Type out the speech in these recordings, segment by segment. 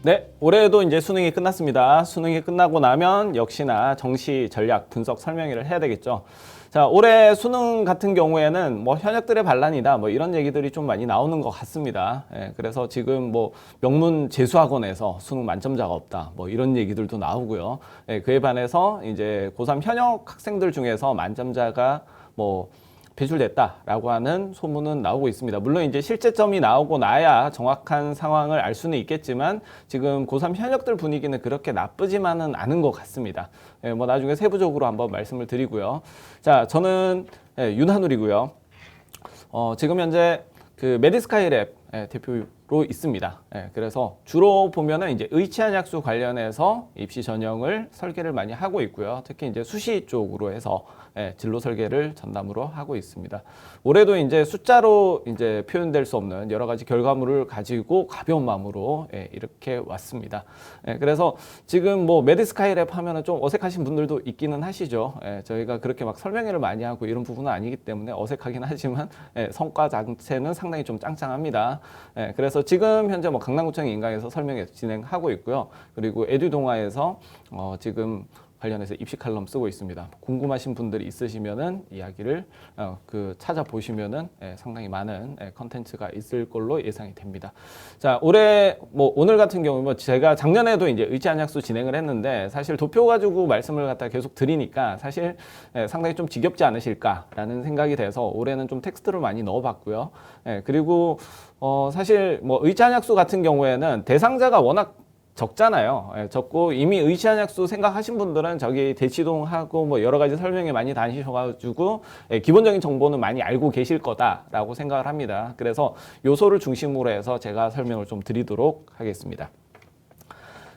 네, 올해도 이제 수능이 끝났습니다. 수능이 끝나고 나면 역시나 정시 전략 분석 설명회를 해야 되겠죠. 자, 올해 수능 같은 경우에는 뭐 현역들의 반란이다 뭐 이런 얘기들이 좀 많이 나오는 것 같습니다. 그래서 지금 뭐 명문 재수학원에서 수능 만점자가 없다 뭐 이런 얘기들도 나오고요. 그에 반해서 이제 고3 현역 학생들 중에서 만점자가 뭐 배출됐다라고 하는 소문은 나오고 있습니다. 물론 이제 실제점이 나오고 나야 정확한 상황을 알 수는 있겠지만 지금 고3 현역들 분위기는 그렇게 나쁘지만은 않은 것 같습니다. 뭐 나중에 세부적으로 한번 말씀을 드리고요. 자, 저는 윤한울이고요. 지금 현재 그 메디스카이랩 대표로 있습니다. 그래서 주로 보면은 이제 의치한약수 관련해서 입시 전형을 설계를 많이 하고 있고요. 특히 이제 수시 쪽으로 해서 진로 설계를 전담으로 하고 있습니다. 올해도 이제 숫자로 이제 표현될 수 없는 여러 가지 결과물을 가지고 가벼운 마음으로 이렇게 왔습니다. 그래서 지금 뭐 메디스카이랩 하면은 좀 어색하신 분들도 있기는 하시죠. 저희가 그렇게 막 설명회를 많이 하고 이런 부분은 아니기 때문에 어색하긴 하지만 성과 자체는 상당히 좀 짱짱합니다. 그래서 지금 현재 뭐 강남구청 인강에서 설명회 진행하고 있고요. 그리고 에듀동아에서 지금 관련해서 입시 칼럼 쓰고 있습니다. 궁금하신 분들이 있으시면은 이야기를 찾아보시면은 상당히 많은 컨텐츠가 있을 걸로 예상이 됩니다. 자, 올해 뭐 오늘 같은 경우 뭐 제가 작년에도 이제 의치한약수 진행을 했는데 사실 도표 가지고 말씀을 갖다 계속 드리니까 사실 상당히 좀 지겹지 않으실까라는 생각이 돼서 올해는 좀 텍스트를 많이 넣어봤고요. 그리고 사실 뭐 의치한약수 같은 경우에는 대상자가 워낙 적잖아요. 적고 이미 의치한약수 생각하신 분들은 저기 대치동하고 뭐 여러 가지 설명회 많이 다니셔가지고 기본적인 정보는 많이 알고 계실 거다라고 생각을 합니다. 그래서 요소를 중심으로 해서 제가 설명을 좀 드리도록 하겠습니다.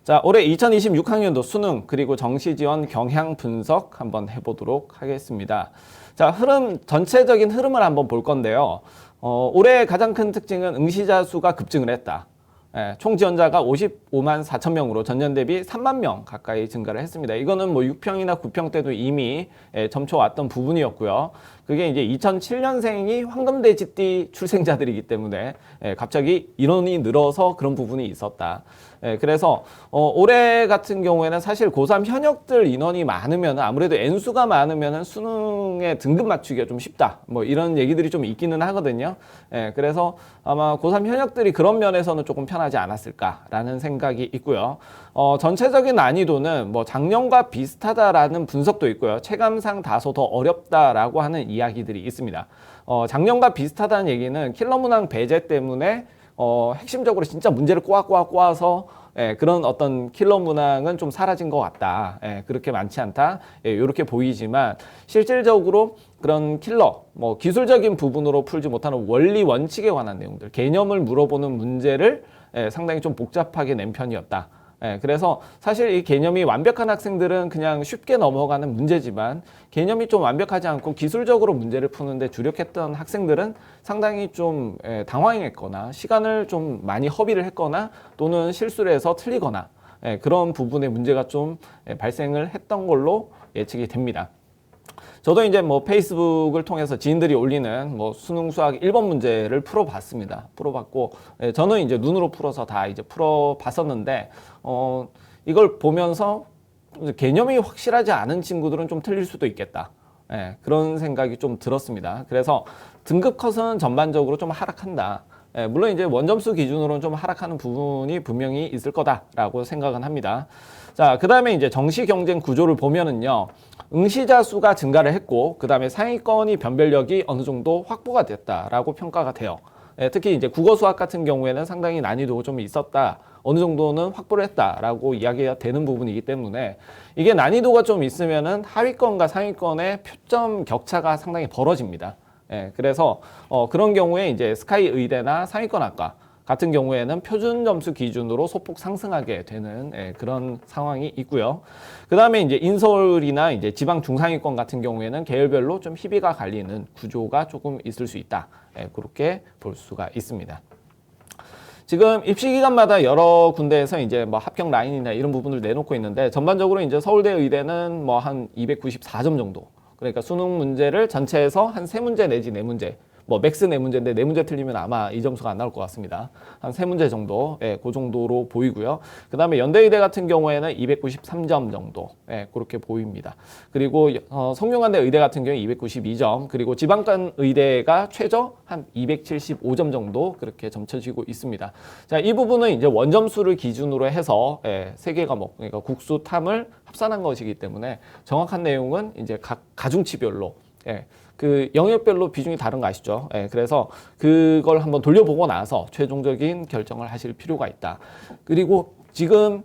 자, 올해 2026학년도 수능 그리고 정시지원 경향 분석 한번 해보도록 하겠습니다. 자, 전체적인 흐름을 한번 볼 건데요. 올해 가장 큰 특징은 응시자 수가 급증을 했다. 총 지원자가 55만 4천 명으로 전년 대비 3만 명 가까이 증가를 했습니다. 이거는 뭐 6평이나 9평 때도 이미 점쳐왔던 부분이었고요. 그게 이제 2007년생이 황금돼지띠 출생자들이기 때문에 갑자기 인원이 늘어서 그런 부분이 있었다. 그래서 올해 같은 경우에는 사실 고3 현역들 인원이 많으면 아무래도 N수가 많으면 수능에 등급 맞추기가 좀 쉽다. 뭐 이런 얘기들이 좀 있기는 하거든요. 그래서 아마 고3 현역들이 그런 면에서는 조금 편하지 않았을까라는 생각이 있고요. 전체적인 난이도는 뭐 작년과 비슷하다라는 분석도 있고요. 체감상 다소 더 어렵다라고 하는 이야기들이 있습니다. 작년과 비슷하다는 얘기는 킬러 문항 배제 때문에 핵심적으로 진짜 문제를 꼬아서 그런 어떤 킬러 문항은 좀 사라진 것 같다. 그렇게 많지 않다. 이렇게 보이지만 실질적으로 그런 킬러, 뭐 기술적인 부분으로 풀지 못하는 원리 원칙에 관한 내용들, 개념을 물어보는 문제를 상당히 좀 복잡하게 낸 편이었다. 그래서 사실 이 개념이 완벽한 학생들은 그냥 쉽게 넘어가는 문제지만 개념이 좀 완벽하지 않고 기술적으로 문제를 푸는데 주력했던 학생들은 상당히 좀 당황했거나 시간을 좀 많이 허비를 했거나 또는 실수를 해서 틀리거나 그런 부분에 문제가 좀 발생을 했던 걸로 예측이 됩니다. 저도 이제 뭐 페이스북을 통해서 지인들이 올리는 뭐 수능 수학 1번 문제를 풀어봤습니다. 풀어봤고, 저는 이제 눈으로 풀어서 다 이제 풀어봤었는데, 이걸 보면서 개념이 확실하지 않은 친구들은 좀 틀릴 수도 있겠다. 그런 생각이 좀 들었습니다. 그래서 등급 컷은 전반적으로 좀 하락한다. 물론 이제 원점수 기준으로는 좀 하락하는 부분이 분명히 있을 거다라고 생각은 합니다. 자, 그 다음에 이제 정시 경쟁 구조를 보면은요, 응시자 수가 증가를 했고, 그 다음에 상위권이 변별력이 어느 정도 확보가 됐다라고 평가가 돼요. 특히 이제 국어 수학 같은 경우에는 상당히 난이도가 좀 있었다. 어느 정도는 확보를 했다라고 이야기가 되는 부분이기 때문에 이게 난이도가 좀 있으면은 하위권과 상위권의 표점 격차가 상당히 벌어집니다. 그래서 그런 경우에 이제 스카이 의대나 상위권 학과 같은 경우에는 표준 점수 기준으로 소폭 상승하게 되는 그런 상황이 있고요. 그 다음에 이제 인서울이나 이제 지방 중상위권 같은 경우에는 계열별로 좀 희비가 갈리는 구조가 조금 있을 수 있다. 그렇게 볼 수가 있습니다. 지금 입시 기간마다 여러 군데에서 이제 뭐 합격 라인이나 이런 부분을 내놓고 있는데 전반적으로 이제 서울대 의대는 뭐 한 294점 정도. 그러니까 수능 문제를 전체에서 한 3문제 내지 4문제 뭐 맥스 4문제인데 4문제 틀리면 아마 이 점수가 안 나올 것 같습니다. 한 3문제 정도, 예, 그 정도로 보이고요. 그 다음에 연대의대 같은 경우에는 293점 정도, 예, 그렇게 보입니다. 그리고 성균관대 의대 같은 경우에 292점, 그리고 지방간 의대가 최저 한 275점 정도 그렇게 점쳐지고 있습니다. 자, 이 부분은 이제 원점수를 기준으로 해서, 예, 3개 과목, 그러니까 국수, 탐을 합산한 것이기 때문에 정확한 내용은 이제 각 가중치별로, 예, 그 영역별로 비중이 다른 거 아시죠? 예, 그래서 그걸 한번 돌려보고 나서 최종적인 결정을 하실 필요가 있다. 그리고 지금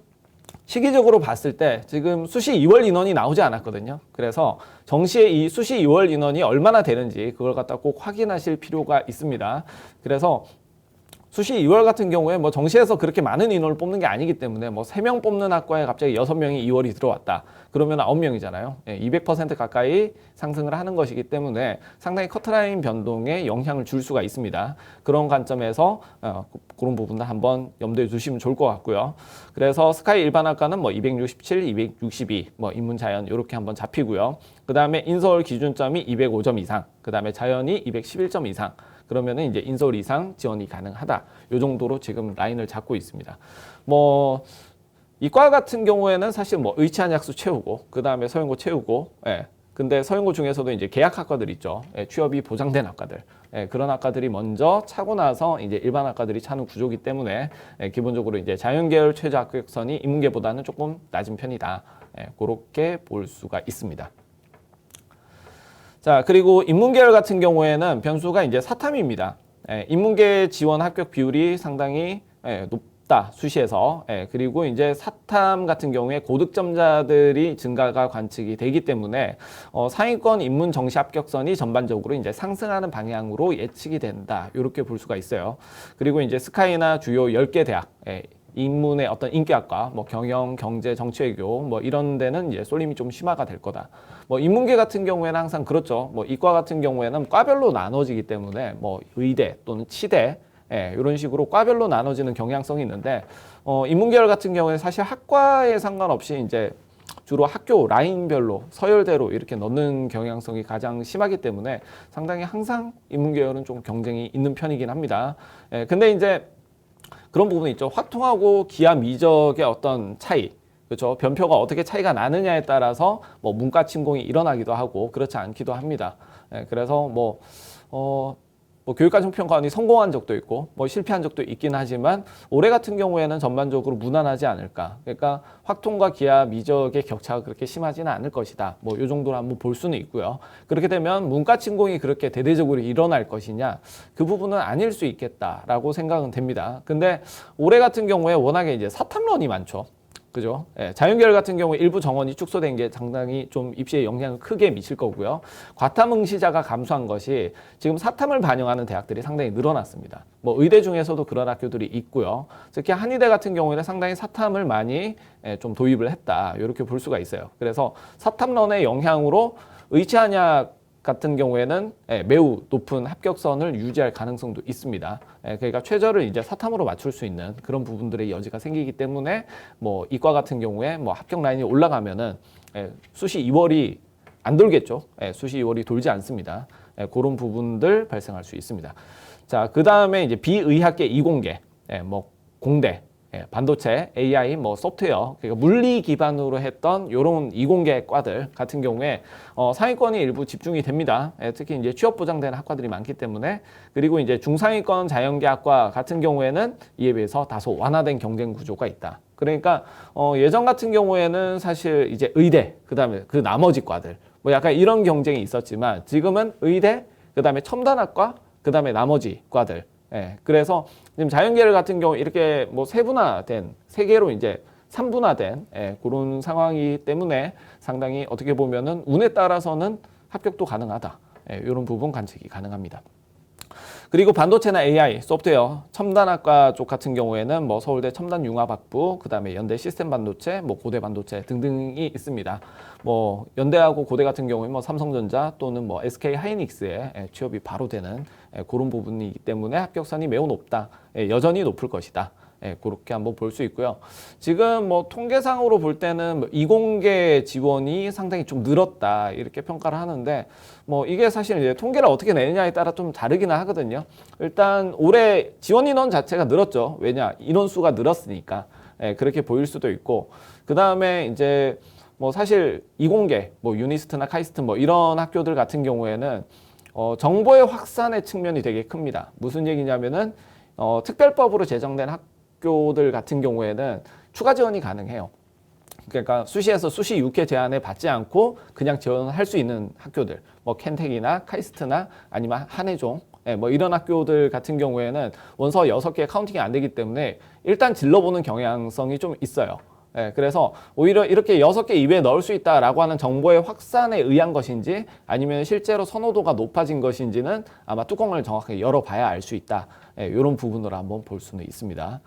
시기적으로 봤을 때 지금 수시 2월 인원이 나오지 않았거든요. 그래서 정시에 이 수시 2월 인원이 얼마나 되는지 그걸 갖다 꼭 확인하실 필요가 있습니다. 그래서 수시 2월 같은 경우에 뭐 정시에서 그렇게 많은 인원을 뽑는 게 아니기 때문에 뭐 3명 뽑는 학과에 갑자기 6명이 2월이 들어왔다. 그러면 9명이잖아요. 200% 가까이 상승을 하는 것이기 때문에 상당히 커트라인 변동에 영향을 줄 수가 있습니다. 그런 관점에서 그런 부분을 한번 염두에 두시면 좋을 것 같고요. 그래서 스카이 일반학과는 뭐 267, 262, 뭐 인문자연 이렇게 한번 잡히고요. 그 다음에 인서울 기준점이 205점 이상, 그 다음에 자연이 211점 이상. 그러면은 이제 인서울 이상 지원이 가능하다. 요 정도로 지금 라인을 잡고 있습니다. 뭐 이과 같은 경우에는 사실 뭐 의치한약수 채우고 그 다음에 서영고 채우고, 예. 근데 서영고 중에서도 이제 계약학과들 있죠. 예, 취업이 보장된 학과들. 예, 그런 학과들이 먼저 차고 나서 이제 일반 학과들이 차는 구조이기 때문에, 예, 기본적으로 이제 자연계열 최저 합격선이 인문계보다는 조금 낮은 편이다. 예, 그렇게 볼 수가 있습니다. 자, 그리고 인문계열 같은 경우에는 변수가 이제 사탐입니다. 예, 인문계 지원 합격 비율이 상당히, 예, 높다, 수시에서. 예, 그리고 이제 사탐 같은 경우에 고득점자들이 증가가 관측이 되기 때문에 상위권 인문 정시 합격선이 전반적으로 이제 상승하는 방향으로 예측이 된다. 이렇게 볼 수가 있어요. 그리고 이제 스카이나 주요 10개 대학, 예, 인문의 어떤 인기학과, 뭐 경영, 경제, 정치외교, 뭐 이런 데는 이제 쏠림이 좀 심화가 될 거다. 뭐 인문계 같은 경우에는 항상 그렇죠. 뭐 이과 같은 경우에는 과별로 나눠지기 때문에 뭐 의대 또는 치대, 예, 이런 식으로 과별로 나눠지는 경향성이 있는데, 인문계열 같은 경우에 사실 학과에 상관없이 이제 주로 학교 라인별로 서열대로 이렇게 넣는 경향성이 가장 심하기 때문에 상당히 항상 인문계열은 좀 경쟁이 있는 편이긴 합니다. 예, 근데 이제 그런 부분이 있죠. 확통하고 기하 미적의 어떤 차이, 그렇죠? 변표가 어떻게 차이가 나느냐에 따라서 뭐 문과 침공이 일어나기도 하고 그렇지 않기도 합니다. 예, 그래서 뭐 교육과정평가원이 성공한 적도 있고 뭐 실패한 적도 있긴 하지만 올해 같은 경우에는 전반적으로 무난하지 않을까. 그러니까 확통과 기하 미적의 격차가 그렇게 심하지는 않을 것이다. 뭐 이 정도로 한번 볼 수는 있고요. 그렇게 되면 문과 침공이 그렇게 대대적으로 일어날 것이냐, 그 부분은 아닐 수 있겠다라고 생각은 됩니다. 근데 올해 같은 경우에 워낙에 이제 사탐론이 많죠. 그죠? 예, 자연계열 같은 경우에 일부 정원이 축소된 게 상당히 좀 입시에 영향을 크게 미칠 거고요. 과탐 응시자가 감소한 것이 지금 사탐을 반영하는 대학들이 상당히 늘어났습니다. 뭐 의대 중에서도 그런 학교들이 있고요. 특히 한의대 같은 경우에는 상당히 사탐을 많이, 예, 좀 도입을 했다. 이렇게 볼 수가 있어요. 그래서 사탐론의 영향으로 의치한약 같은 경우에는, 예, 매우 높은 합격선을 유지할 가능성도 있습니다. 예, 그러니까 최저를 이제 사탐으로 맞출 수 있는 그런 부분들의 여지가 생기기 때문에 뭐 이과 같은 경우에 뭐 합격 라인이 올라가면은, 예, 수시 2월이 안 돌겠죠. 예, 수시 2월이 돌지 않습니다. 예, 그런 부분들 발생할 수 있습니다. 자, 그 다음에 이제 비의학계 이공계, 예, 뭐 공대, 예, 반도체, AI, 뭐 소프트웨어, 그러니까 물리 기반으로 했던 이런 이공계 과들 같은 경우에 상위권이 일부 집중이 됩니다. 예, 특히 이제 취업 보장되는 학과들이 많기 때문에. 그리고 이제 중상위권 자연계학과 같은 경우에는 이에 비해서 다소 완화된 경쟁 구조가 있다. 그러니까 예전 같은 경우에는 사실 이제 의대, 그다음에 그 나머지 과들 뭐 약간 이런 경쟁이 있었지만 지금은 의대, 그다음에 첨단학과, 그다음에 나머지 과들. 예, 그래서 지금 자연계열 같은 경우 이렇게 뭐 세분화된, 세 개로 이제 3분화된, 예, 그런 상황이기 때문에 상당히 어떻게 보면은 운에 따라서는 합격도 가능하다. 예, 이런 부분 관측이 가능합니다. 그리고 반도체나 AI, 소프트웨어, 첨단학과 쪽 같은 경우에는 뭐 서울대 첨단융합학부, 그 다음에 연대 시스템 반도체, 뭐 고대 반도체 등등이 있습니다. 뭐 연대하고 고대 같은 경우에 뭐 삼성전자 또는 뭐 SK 하이닉스에 취업이 바로 되는 그런 부분이기 때문에 합격선이 매우 높다. 여전히 높을 것이다. 예, 그렇게 한번 볼 수 있고요. 지금 뭐 통계상으로 볼 때는 뭐 이공계 지원이 상당히 좀 늘었다 이렇게 평가를 하는데 뭐 이게 사실 이제 통계를 어떻게 내느냐에 따라 좀 다르기는 하거든요. 일단 올해 지원 인원 자체가 늘었죠. 왜냐? 인원 수가 늘었으니까. 예, 그렇게 보일 수도 있고 그 다음에 이제 뭐 사실 이공계, 뭐 유니스트나 카이스트 뭐 이런 학교들 같은 경우에는 정보의 확산의 측면이 되게 큽니다. 무슨 얘기냐면은 특별법으로 제정된 학교들 같은 경우에는 추가 지원이 가능해요. 그러니까 수시에서 수시 6회 제한에 받지 않고 그냥 지원할 수 있는 학교들, 뭐 켄텍이나 카이스트나 아니면 한예종, 뭐 이런 학교들 같은 경우에는 원서 6개 카운팅이 안 되기 때문에 일단 질러보는 경향성이 좀 있어요. 그래서 오히려 이렇게 6개 이외에 넣을 수 있다라고 하는 정보의 확산에 의한 것인지 아니면 실제로 선호도가 높아진 것인지는 아마 뚜껑을 정확하게 열어봐야 알 수 있다. 이런 부분으로 한번 볼 수는 있습니다.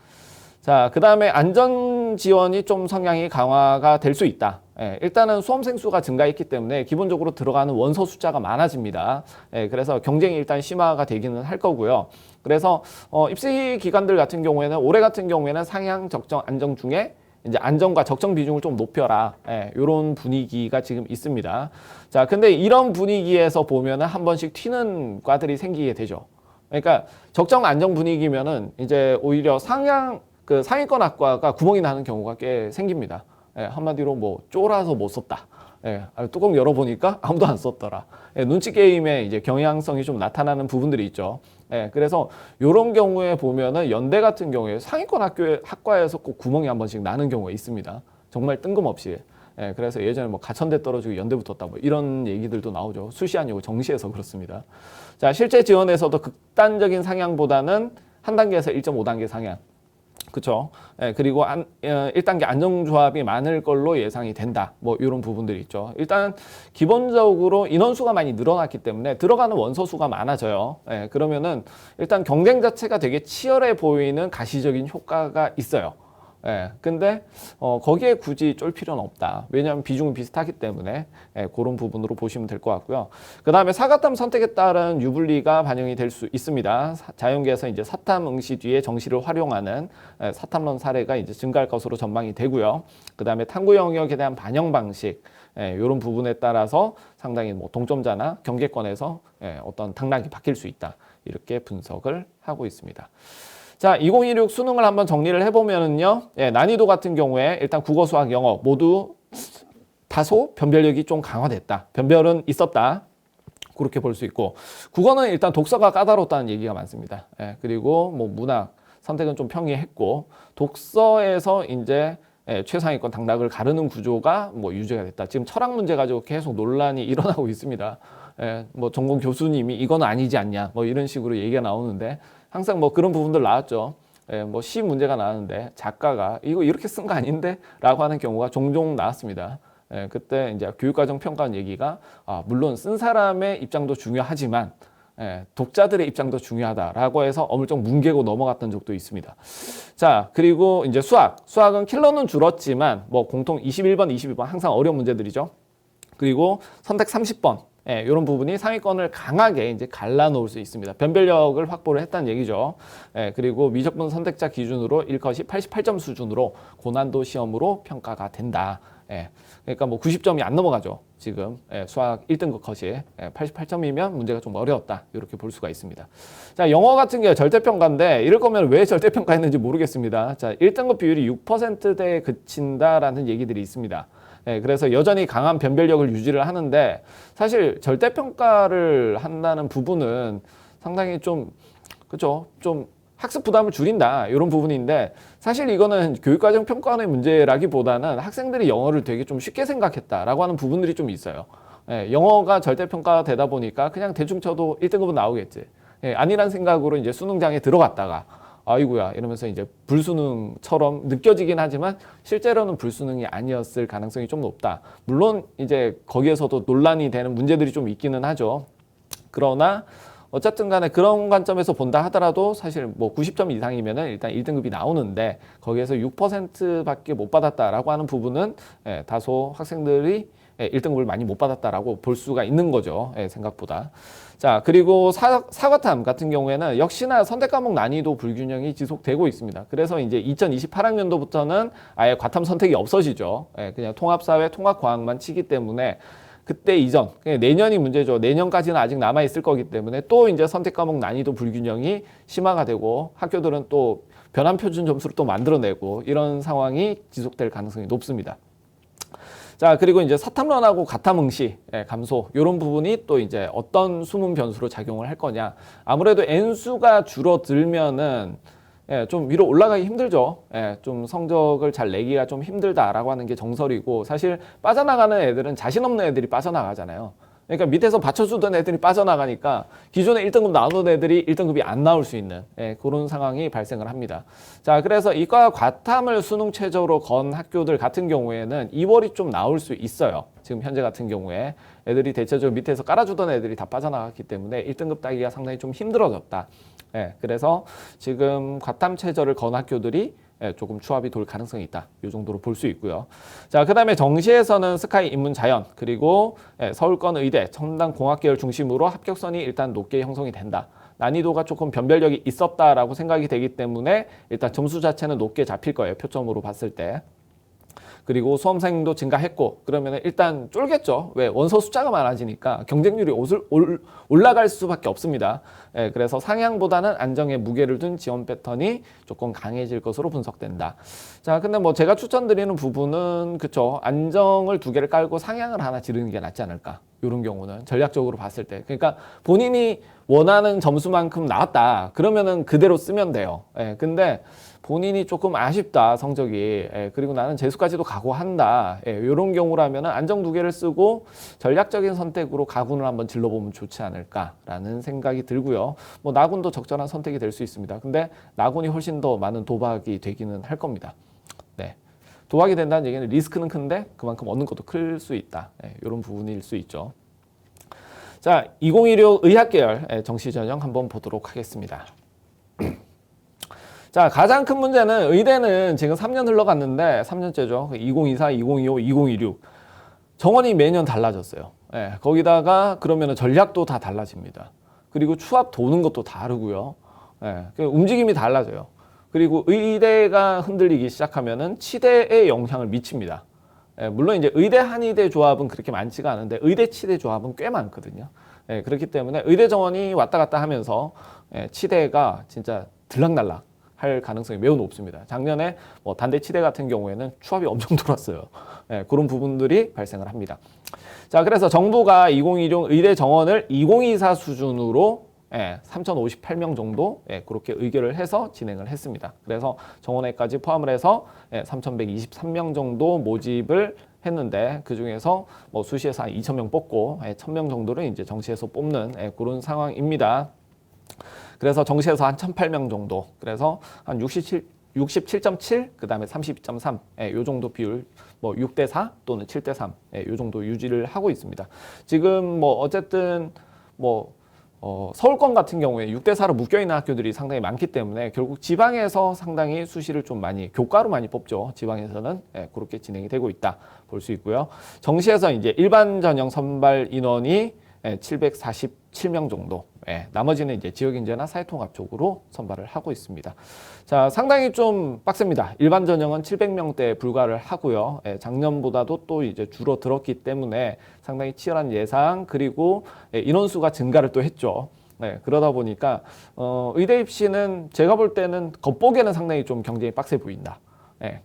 자, 그 다음에 안전 지원이 좀 성향이 강화가 될 수 있다. 일단은 수험생 수가 증가했기 때문에 기본적으로 들어가는 원서 숫자가 많아집니다. 그래서 경쟁이 일단 심화가 되기는 할 거고요. 그래서 입시 기관들 같은 경우에는 올해 같은 경우에는 상향, 적정, 안정 중에 이제 안정과 적정 비중을 좀 높여라. 이런 분위기가 지금 있습니다. 자, 근데 이런 분위기에서 보면은 한 번씩 튀는 과들이 생기게 되죠. 그러니까 적정 안정 분위기면은 이제 오히려 상위권 학과가 구멍이 나는 경우가 꽤 생깁니다. 한마디로 뭐 쫄아서 못 썼다. 뚜껑 열어보니까 아무도 안 썼더라. 눈치 게임에 이제 경향성이 좀 나타나는 부분들이 있죠. 그래서 이런 경우에 보면은 연대 같은 경우에 상위권 학과에서 꼭 구멍이 한 번씩 나는 경우가 있습니다. 정말 뜬금없이. 그래서 예전에 뭐 가천대 떨어지고 연대 붙었다 뭐 이런 얘기들도 나오죠. 수시 아니고 정시에서 그렇습니다. 자, 실제 지원에서도 극단적인 상향보다는 한 단계에서 1.5단계 상향. 그렇죠. 그리고 1단계 안정조합이 많을 걸로 예상이 된다. 뭐 이런 부분들이 있죠. 일단 기본적으로 인원수가 많이 늘어났기 때문에 들어가는 원서 수가 많아져요. 그러면은 일단 경쟁 자체가 되게 치열해 보이는 가시적인 효과가 있어요. 근데 거기에 굳이 쫄 필요는 없다. 왜냐하면 비중은 비슷하기 때문에 그런 부분으로 보시면 될 것 같고요. 그 다음에 사과탐 선택에 따른 유불리가 반영이 될 수 있습니다. 자연계에서 이제 사탐 응시 뒤에 정시를 활용하는 사탐론 사례가 이제 증가할 것으로 전망이 되고요. 그 다음에 탐구 영역에 대한 반영 방식 이런 부분에 따라서 상당히 뭐 동점자나 경계권에서 어떤 당락이 바뀔 수 있다. 이렇게 분석을 하고 있습니다. 자, 2016 수능을 한번 정리를 해보면은요, 난이도 같은 경우에 일단 국어, 수학, 영어 모두 다소 변별력이 좀 강화됐다. 변별은 있었다. 그렇게 볼 수 있고, 국어는 일단 독서가 까다롭다는 얘기가 많습니다. 그리고 뭐 문학 선택은 좀 평이했고, 독서에서 이제 최상위권 당락을 가르는 구조가 뭐 유지가 됐다. 지금 철학 문제 가지고 계속 논란이 일어나고 있습니다. 뭐 전공 교수님이 이건 아니지 않냐, 뭐 이런 식으로 얘기가 나오는데, 항상 뭐 그런 부분들 나왔죠. 뭐 시 문제가 나왔는데 작가가 이거 이렇게 쓴 거 아닌데? 라고 하는 경우가 종종 나왔습니다. 그때 이제 교육과정 평가원 얘기가 물론 쓴 사람의 입장도 중요하지만 독자들의 입장도 중요하다라고 해서 어물쩍 뭉개고 넘어갔던 적도 있습니다. 자, 그리고 이제 수학은 킬러는 줄었지만 뭐 공통 21번, 22번 항상 어려운 문제들이죠. 그리고 선택 30번. 이런 부분이 상위권을 강하게 이제 갈라놓을 수 있습니다. 변별력을 확보를 했다는 얘기죠. 그리고 미적분 선택자 기준으로 1컷이 88점 수준으로 고난도 시험으로 평가가 된다. 그러니까 뭐 90점이 안 넘어가죠. 지금 수학 1등급 컷이 88점이면 문제가 좀 어려웠다. 이렇게 볼 수가 있습니다. 자, 영어 같은 게 절대평가인데 이럴 거면 왜 절대평가했는지 모르겠습니다. 자, 1등급 비율이 6%대에 그친다라는 얘기들이 있습니다. 그래서 여전히 강한 변별력을 유지를 하는데 사실 절대평가를 한다는 부분은 상당히 좀 그죠? 좀 학습 부담을 줄인다 이런 부분인데 사실 이거는 교육과정 평가원의 문제라기보다는 학생들이 영어를 되게 좀 쉽게 생각했다라고 하는 부분들이 좀 있어요. 영어가 절대평가 되다 보니까 그냥 대충 쳐도 1등급은 나오겠지. 아니란 생각으로 이제 수능장에 들어갔다가 아이고야 이러면서 이제 불수능처럼 느껴지긴 하지만 실제로는 불수능이 아니었을 가능성이 좀 높다. 물론 이제 거기에서도 논란이 되는 문제들이 좀 있기는 하죠. 그러나 어쨌든 간에 그런 관점에서 본다 하더라도 사실 뭐 90점 이상이면은 일단 1등급이 나오는데 거기에서 6%밖에 못 받았다라고 하는 부분은 다소 학생들이 예, 1등급을 많이 못 받았다라고 볼 수가 있는 거죠. 예, 생각보다. 자, 그리고 사과탐 같은 경우에는 역시나 선택 과목 난이도 불균형이 지속되고 있습니다. 그래서 이제 2028학년도부터는 아예 과탐 선택이 없어지죠. 예, 그냥 통합사회, 통합과학만 치기 때문에 그때 이전, 내년이 문제죠. 내년까지는 아직 남아있을 거기 때문에 또 이제 선택 과목 난이도 불균형이 심화가 되고 학교들은 또 변환 표준 점수를 또 만들어내고 이런 상황이 지속될 가능성이 높습니다. 자, 그리고 이제 사탐론하고 가탐 응시 감소 이런 부분이 또 이제 어떤 수능 변수로 작용을 할 거냐. 아무래도 N수가 줄어들면은 좀 위로 올라가기 힘들죠. 좀 성적을 잘 내기가 좀 힘들다라고 하는 게 정설이고 사실 빠져나가는 애들은 자신 없는 애들이 빠져나가잖아요. 그러니까 밑에서 받쳐주던 애들이 빠져나가니까 기존에 1등급 나오던 애들이 1등급이 안 나올 수 있는 그런 상황이 발생을 합니다. 자, 그래서 이과 과탐을 수능 최저로 건 학교들 같은 경우에는 2월이 좀 나올 수 있어요. 지금 현재 같은 경우에 애들이 대체적으로 밑에서 깔아주던 애들이 다 빠져나갔기 때문에 1등급 따기가 상당히 좀 힘들어졌다. 그래서 지금 과탐 최저를 건 학교들이 조금 추합이 돌 가능성이 있다. 이 정도로 볼 수 있고요. 자, 그 다음에 정시에서는 스카이 인문자연 그리고 서울권 의대, 첨단 공학계열 중심으로 합격선이 일단 높게 형성이 된다. 난이도가 조금 변별력이 있었다라고 생각이 되기 때문에 일단 점수 자체는 높게 잡힐 거예요. 표점으로 봤을 때. 그리고 수험생도 증가했고 그러면 일단 쫄겠죠. 왜? 원서 숫자가 많아지니까 경쟁률이 올라갈 수밖에 없습니다. 그래서 상향보다는 안정에 무게를 둔 지원 패턴이 조금 강해질 것으로 분석된다. 자, 근데 뭐 제가 추천드리는 부분은 그쵸. 안정을 2개를 깔고 상향을 하나 지르는 게 낫지 않을까. 이런 경우는 전략적으로 봤을 때. 그러니까 본인이 원하는 점수만큼 나왔다. 그러면은 그대로 쓰면 돼요. 근데 본인이 조금 아쉽다 성적이 그리고 나는 재수까지도 각오한다 이런 경우라면 안정 2개를 쓰고 전략적인 선택으로 가군을 한번 질러보면 좋지 않을까라는 생각이 들고요. 뭐 나군도 적절한 선택이 될 수 있습니다. 근데 나군이 훨씬 더 많은 도박이 되기는 할 겁니다. 도박이 된다는 얘기는 리스크는 큰데 그만큼 얻는 것도 클 수 있다. 이런 부분일 수 있죠. 자, 2016 의학계열 정시 전형 한번 보도록 하겠습니다. 자, 가장 큰 문제는 의대는 지금 3년 흘러갔는데 3년째죠. 2024, 2025, 2026 정원이 매년 달라졌어요. 거기다가 그러면 전략도 다 달라집니다. 그리고 추합 도는 것도 다르고요. 움직임이 달라져요. 그리고 의대가 흔들리기 시작하면은 치대에 영향을 미칩니다. 물론 이제 의대 한의대 조합은 그렇게 많지가 않은데 의대 치대 조합은 꽤 많거든요. 그렇기 때문에 의대 정원이 왔다 갔다 하면서 치대가 진짜 들락날락 할 가능성이 매우 높습니다. 작년에 뭐 단대 치대 같은 경우에는 추합이 엄청 돌았어요. 그런 부분들이 발생을 합니다. 자, 그래서 정부가 2016 의대 정원을 2024 수준으로 3,058명 정도 그렇게 의결을 해서 진행을 했습니다. 그래서 정원에까지 포함을 해서 3,123명 정도 모집을 했는데 그 중에서 뭐 수시에서 한 2,000명 뽑고 1,000명 정도를 이제 정시에서 뽑는 그런 상황입니다. 그래서 정시에서 한 1,008명 정도, 그래서 한 67.7, 그 다음에 32.3, 요 정도 비율, 뭐 6대4 또는 7대3, 요 정도 유지를 하고 있습니다. 지금 뭐 어쨌든 뭐 서울권 같은 경우에 6대4로 묶여있는 학교들이 상당히 많기 때문에 결국 지방에서 상당히 수시를 좀 많이 교과로 많이 뽑죠. 지방에서는 그렇게 진행이 되고 있다 볼 수 있고요. 정시에서 이제 일반 전형 선발 인원이 747명 정도. 나머지는 이제 지역인재나 사회통합 쪽으로 선발을 하고 있습니다. 자, 상당히 좀 빡셉니다. 일반 전형은 700명대에 불과를 하고요. 작년보다도 또 이제 줄어들었기 때문에 상당히 치열한 예상 그리고 인원수가 증가를 또 했죠. 그러다 보니까 의대 입시는 제가 볼 때는 겉보기에는 상당히 좀 경쟁이 빡세 보인다.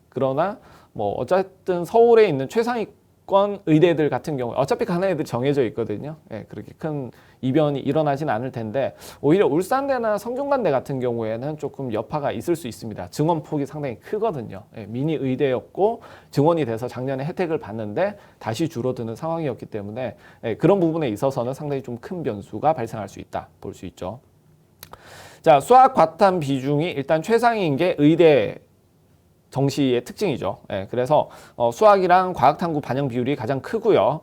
그러나 뭐 어쨌든 서울에 있는 최상위권 의대들 같은 경우 어차피 가는 애들이 정해져 있거든요. 그렇게 큰 이변이 일어나진 않을 텐데 오히려 울산대나 성균관대 같은 경우에는 조금 여파가 있을 수 있습니다. 증원 폭이 상당히 크거든요. 미니 의대였고 증원이 돼서 작년에 혜택을 받는데 다시 줄어드는 상황이었기 때문에 그런 부분에 있어서는 상당히 좀 큰 변수가 발생할 수 있다 볼 수 있죠. 자, 수학 과탐 비중이 일단 최상위인 게 의대 정시의 특징이죠. 그래서 수학이랑 과학탐구 반영 비율이 가장 크고요.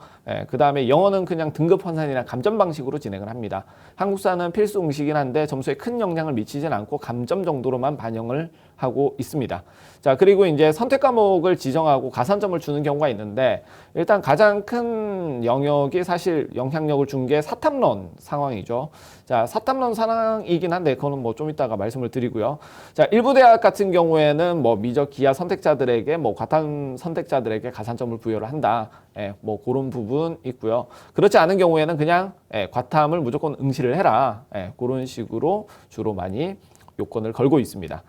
그 다음에 영어는 그냥 등급 환산이나 감점 방식으로 진행을 합니다. 한국사는 필수 응시긴 한데 점수에 큰 영향을 미치진 않고 감점 정도로만 반영을 하고 있습니다. 자, 그리고 이제 선택 과목을 지정하고 가산점을 주는 경우가 있는데, 일단 가장 큰 영역이 사실 영향력을 준 게 사탐론 상황이죠. 자, 사탐론 상황이긴 한데 그거는 뭐 좀 이따가 말씀을 드리고요. 자, 일부 대학 같은 경우에는 뭐 미적 기하 선택자들에게 뭐 과탐 선택자들에게 가산점을 부여를 한다. 뭐 그런 부분 있고요. 그렇지 않은 경우에는 그냥 과탐을 무조건 응시를 해라. 그런 식으로 주로 많이 요건을 걸고 있습니다.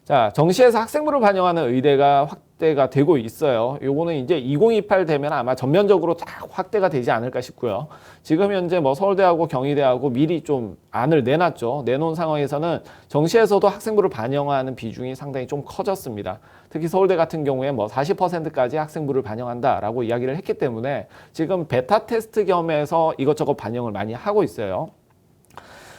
자, 정시에서 학생부를 반영하는 의대가 확대가 되고 있어요. 요거는 이제 2028 되면 아마 전면적으로 딱 확대가 되지 않을까 싶고요. 지금 현재 뭐 서울대하고 경희대하고 미리 좀 안을 내놨죠. 내놓은 상황에서는 정시에서도 학생부를 반영하는 비중이 상당히 좀 커졌습니다. 특히 서울대 같은 경우에 뭐 40%까지 학생부를 반영한다라고 이야기를 했기 때문에 지금 베타 테스트 겸해서 이것저것 반영을 많이 하고 있어요.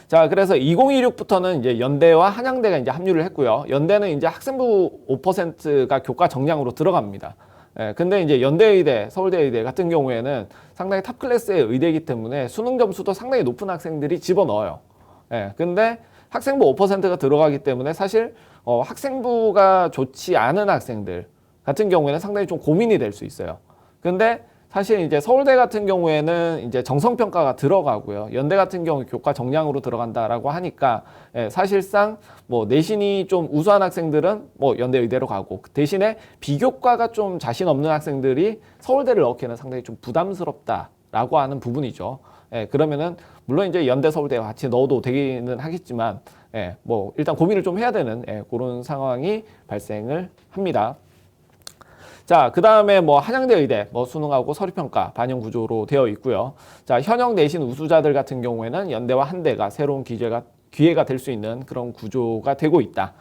자, 그래서 2026부터는 이제 연대와 한양대가 이제 합류를 했고요. 연대는 이제 학생부 5%가 교과 정량으로 들어갑니다. 근데 이제 연대의대, 서울대의대 같은 경우에는 상당히 탑 클래스의 의대이기 때문에 수능 점수도 상당히 높은 학생들이 집어넣어요. 근데 학생부 5%가 들어가기 때문에 사실 학생부가 좋지 않은 학생들 같은 경우에는 상당히 좀 고민이 될 수 있어요. 근데 사실 이제 서울대 같은 경우에는 이제 정성평가가 들어가고요. 연대 같은 경우 교과 정량으로 들어간다라고 하니까 사실상 뭐 내신이 좀 우수한 학생들은 뭐 연대 의대로 가고, 대신에 비교과가 좀 자신 없는 학생들이 서울대를 넣기에는 상당히 좀 부담스럽다라고 하는 부분이죠. 그러면은 물론 이제 연대 서울대 같이 넣어도 되기는 하겠지만 뭐 일단 고민을 좀 해야 되는 그런 상황이 발생을 합니다. 자, 그 다음에 뭐 한양대 의대, 뭐 수능하고 서류평가 반영 구조로 되어 있고요. 자, 현역 내신 우수자들 같은 경우에는 연대와 한대가 새로운 기회가 될 수 있는 그런 구조가 되고 있다.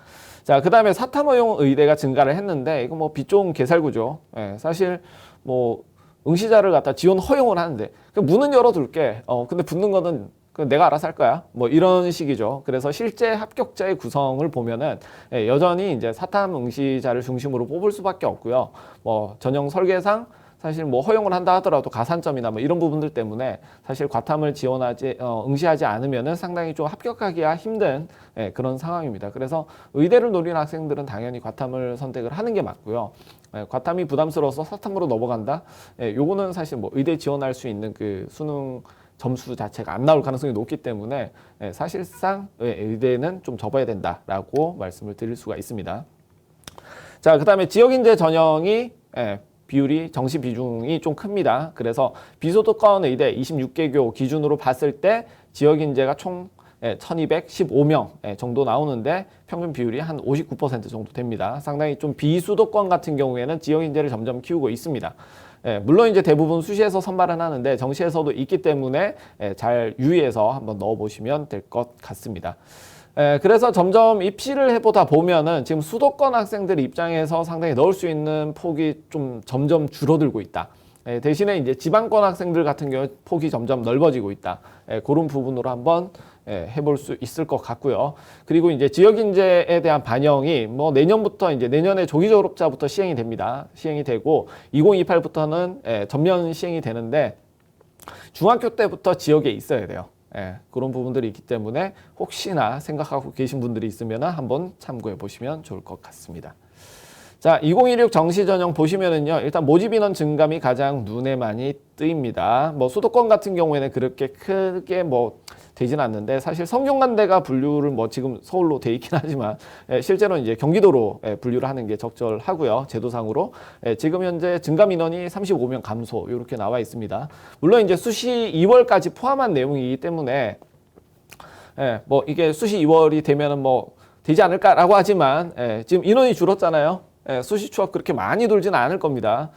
자, 그 다음에 사탐 허용 의대가 증가를 했는데, 이거 뭐 빛 좋은 개살구죠. 사실 뭐 응시자를 갖다 지원 허용을 하는데, 문은 열어둘게. 근데 붙는 거는 내가 알아서 할 거야. 뭐 이런 식이죠. 그래서 실제 합격자의 구성을 보면은 여전히 이제 사탐 응시자를 중심으로 뽑을 수밖에 없고요. 뭐 전형 설계상 사실 뭐 허용을 한다 하더라도 가산점이나 뭐 이런 부분들 때문에 사실 과탐을 응시하지 않으면은 상당히 좀 합격하기가 힘든 그런 상황입니다. 그래서 의대를 노리는 학생들은 당연히 과탐을 선택을 하는 게 맞고요. 과탐이 부담스러워서 사탐으로 넘어간다. 요거는 사실 뭐 의대 지원할 수 있는 그 수능 점수 자체가 안 나올 가능성이 높기 때문에 사실상 의대는 좀 접어야 된다라고 말씀을 드릴 수가 있습니다. 자, 그 다음에 지역인재 전형이 비율이 정시 비중이 좀 큽니다. 그래서 비수도권 의대 26개교 기준으로 봤을 때 지역인재가 총 1215명 정도 나오는데 평균 비율이 한 59% 정도 됩니다. 상당히 좀 비수도권 같은 경우에는 지역인재를 점점 키우고 있습니다. 물론 이제 대부분 수시에서 선발은 하는데 정시에서도 있기 때문에 잘 유의해서 한번 넣어보시면 될 것 같습니다. 그래서 점점 입시를 해보다 보면은 지금 수도권 학생들 입장에서 상당히 넣을 수 있는 폭이 좀 점점 줄어들고 있다. 대신에 이제 지방권 학생들 같은 경우 폭이 점점 넓어지고 있다. 그런 부분으로 한번 해볼 수 있을 것 같고요. 그리고 이제 지역인재에 대한 반영이 뭐 내년부터 이제 내년에 조기 졸업자부터 시행이 됩니다. 시행이 되고 2028부터는 전면 시행이 되는데 중학교 때부터 지역에 있어야 돼요. 그런 부분들이 있기 때문에 혹시나 생각하고 계신 분들이 있으면 한번 참고해 보시면 좋을 것 같습니다. 자, 2016 정시 전형 보시면은요, 일단 모집 인원 증감이 가장 눈에 많이 뜨입니다. 뭐 수도권 같은 경우에는 그렇게 크게 뭐 되진 않는데, 사실 성균관대가 분류를 뭐 지금 서울로 돼 있긴 하지만 실제로 이제 경기도로 분류를 하는 게 적절하고요. 제도상으로 지금 현재 증감 인원이 35명 감소 이렇게 나와 있습니다. 물론 이제 수시 2월까지 포함한 내용이기 때문에 뭐 이게 수시 2월이 되면은 뭐 되지 않을까라고 하지만 지금 인원이 줄었잖아요. 수시 추억 그렇게 많이 돌지는 않을 겁니다.